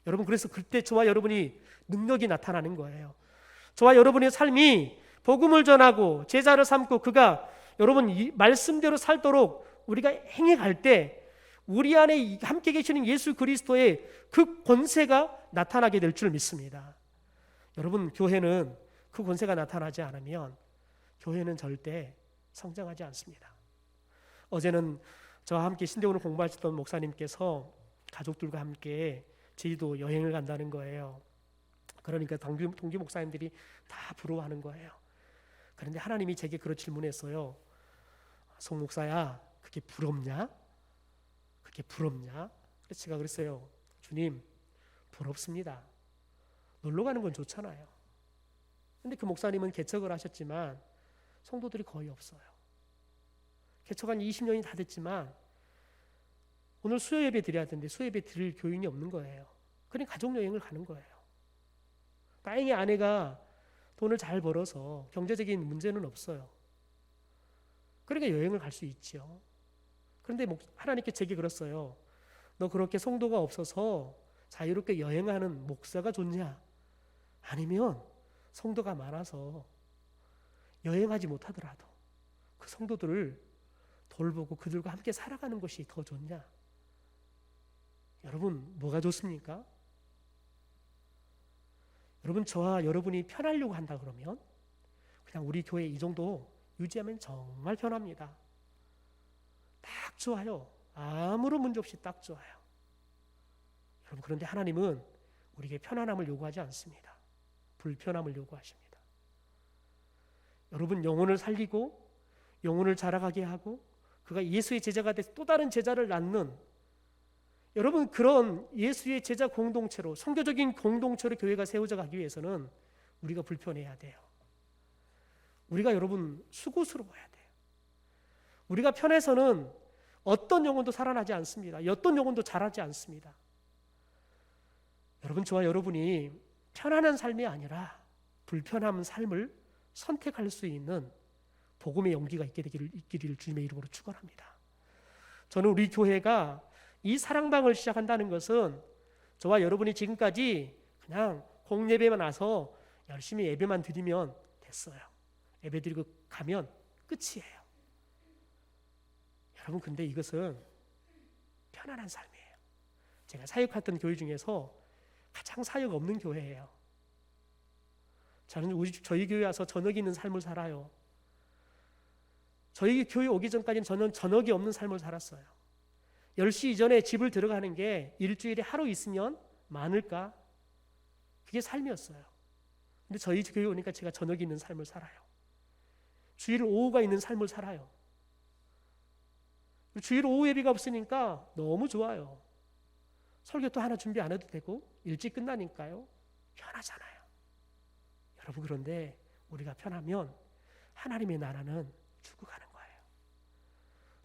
여러분 그래서 그때 저와 여러분이 능력이 나타나는 거예요. 저와 여러분의 삶이 복음을 전하고 제자를 삼고 그가 여러분 이 말씀대로 살도록 우리가 행해갈 때 우리 안에 함께 계시는 예수 그리스도의 그 권세가 나타나게 될 줄 믿습니다. 여러분 교회는 그 권세가 나타나지 않으면 교회는 절대 성장하지 않습니다. 어제는 저와 함께 신대원을 공부하셨던 목사님께서 가족들과 함께 제주도 여행을 간다는 거예요. 그러니까 동기 목사님들이 다 부러워하는 거예요. 그런데 하나님이 제게 그런 질문했어요. 송 목사야, 그게 부럽냐? 그게 부럽냐? 그래서 제가 그랬어요. 주님, 부럽습니다. 놀러 가는 건 좋잖아요. 근데 그 목사님은 개척을 하셨지만 성도들이 거의 없어요. 개척한 20년이 다 됐지만 오늘 수요 예배 드려야 되는데 수요 예배 드릴 교인이 없는 거예요. 그러니 가족 여행을 가는 거예요. 다행히 아내가 돈을 잘 벌어서 경제적인 문제는 없어요. 그러니까 여행을 갈 수 있죠. 그런데 하나님께 제게 그랬어요. 너 그렇게 성도가 없어서 자유롭게 여행하는 목사가 좋냐? 아니면 성도가 많아서 여행하지 못하더라도 그 성도들을 돌보고 그들과 함께 살아가는 것이 더 좋냐? 여러분 뭐가 좋습니까? 여러분 저와 여러분이 편하려고 한다 그러면 그냥 우리 교회 이 정도 유지하면 정말 편합니다. 딱 좋아요. 아무런 문제 없이 딱 좋아요. 여러분 그런데 하나님은 우리에게 편안함을 요구하지 않습니다. 불편함을 요구하십니다. 여러분 영혼을 살리고 영혼을 자라가게 하고 그가 예수의 제자가 돼서 또 다른 제자를 낳는 여러분 그런 예수의 제자 공동체로 선교적인 공동체로 교회가 세워져 가기 위해서는 우리가 불편해야 돼요. 우리가 여러분 수고스러워야 돼요. 우리가 편해서는 어떤 영혼도 살아나지 않습니다. 어떤 영혼도 자라지 않습니다. 여러분 저와 여러분이 편안한 삶이 아니라 불편한 삶을 선택할 수 있는 복음의 용기가 있기를 주님의 이름으로 축원합니다. 저는 우리 교회가 이 사랑방을 시작한다는 것은 저와 여러분이 지금까지 그냥 공예배만 와서 열심히 예배만 드리면 됐어요. 예배 드리고 가면 끝이에요. 여러분 근데 이것은 편안한 삶이에요. 제가 사역했던 교회 중에서 가장 사역 없는 교회예요. 저는 저희 교회 와서 저녁이 있는 삶을 살아요. 저희 교회 오기 전까지는 저는 저녁이 없는 삶을 살았어요. 10시 이전에 집을 들어가는 게 일주일에 하루 있으면 많을까? 그게 삶이었어요. 근데 저희 교회 오니까 제가 저녁이 있는 삶을 살아요. 주일 오후가 있는 삶을 살아요. 주일 오후 예배가 없으니까 너무 좋아요. 설교도 하나 준비 안 해도 되고 일찍 끝나니까요. 편하잖아요. 여러분 그런데 우리가 편하면 하나님의 나라는 죽어가는 거예요.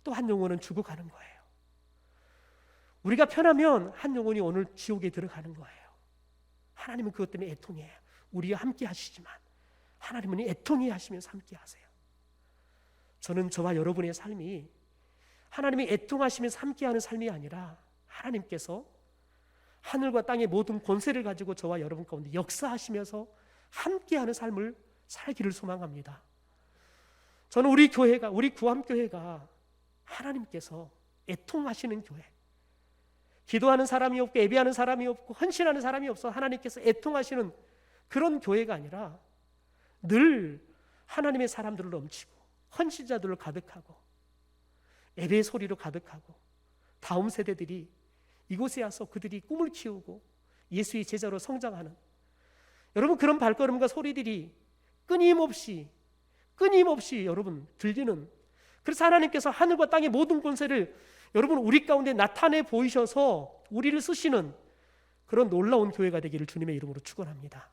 또 한 영혼은 죽어가는 거예요. 우리가 편하면 한 영혼이 오늘 지옥에 들어가는 거예요. 하나님은 그것 때문에 애통해요. 우리와 함께 하시지만 하나님은 애통해 하시면서 함께 하세요. 저는 저와 여러분의 삶이 하나님이 애통하시면서 함께하는 삶이 아니라 하나님께서 하늘과 땅의 모든 권세를 가지고 저와 여러분 가운데 역사하시면서 함께하는 삶을 살기를 소망합니다. 저는 우리 교회가, 우리 구암교회가 하나님께서 애통하시는 교회, 기도하는 사람이 없고 예배하는 사람이 없고 헌신하는 사람이 없어 하나님께서 애통하시는 그런 교회가 아니라 늘 하나님의 사람들을 넘치고 헌신자들을 가득하고 예배의 소리로 가득하고 다음 세대들이 이곳에 와서 그들이 꿈을 키우고 예수의 제자로 성장하는, 여러분 그런 발걸음과 소리들이 끊임없이 여러분 들리는, 그래서 하나님께서 하늘과 땅의 모든 권세를 여러분 우리 가운데 나타내 보이셔서 우리를 쓰시는 그런 놀라운 교회가 되기를 주님의 이름으로 축원합니다.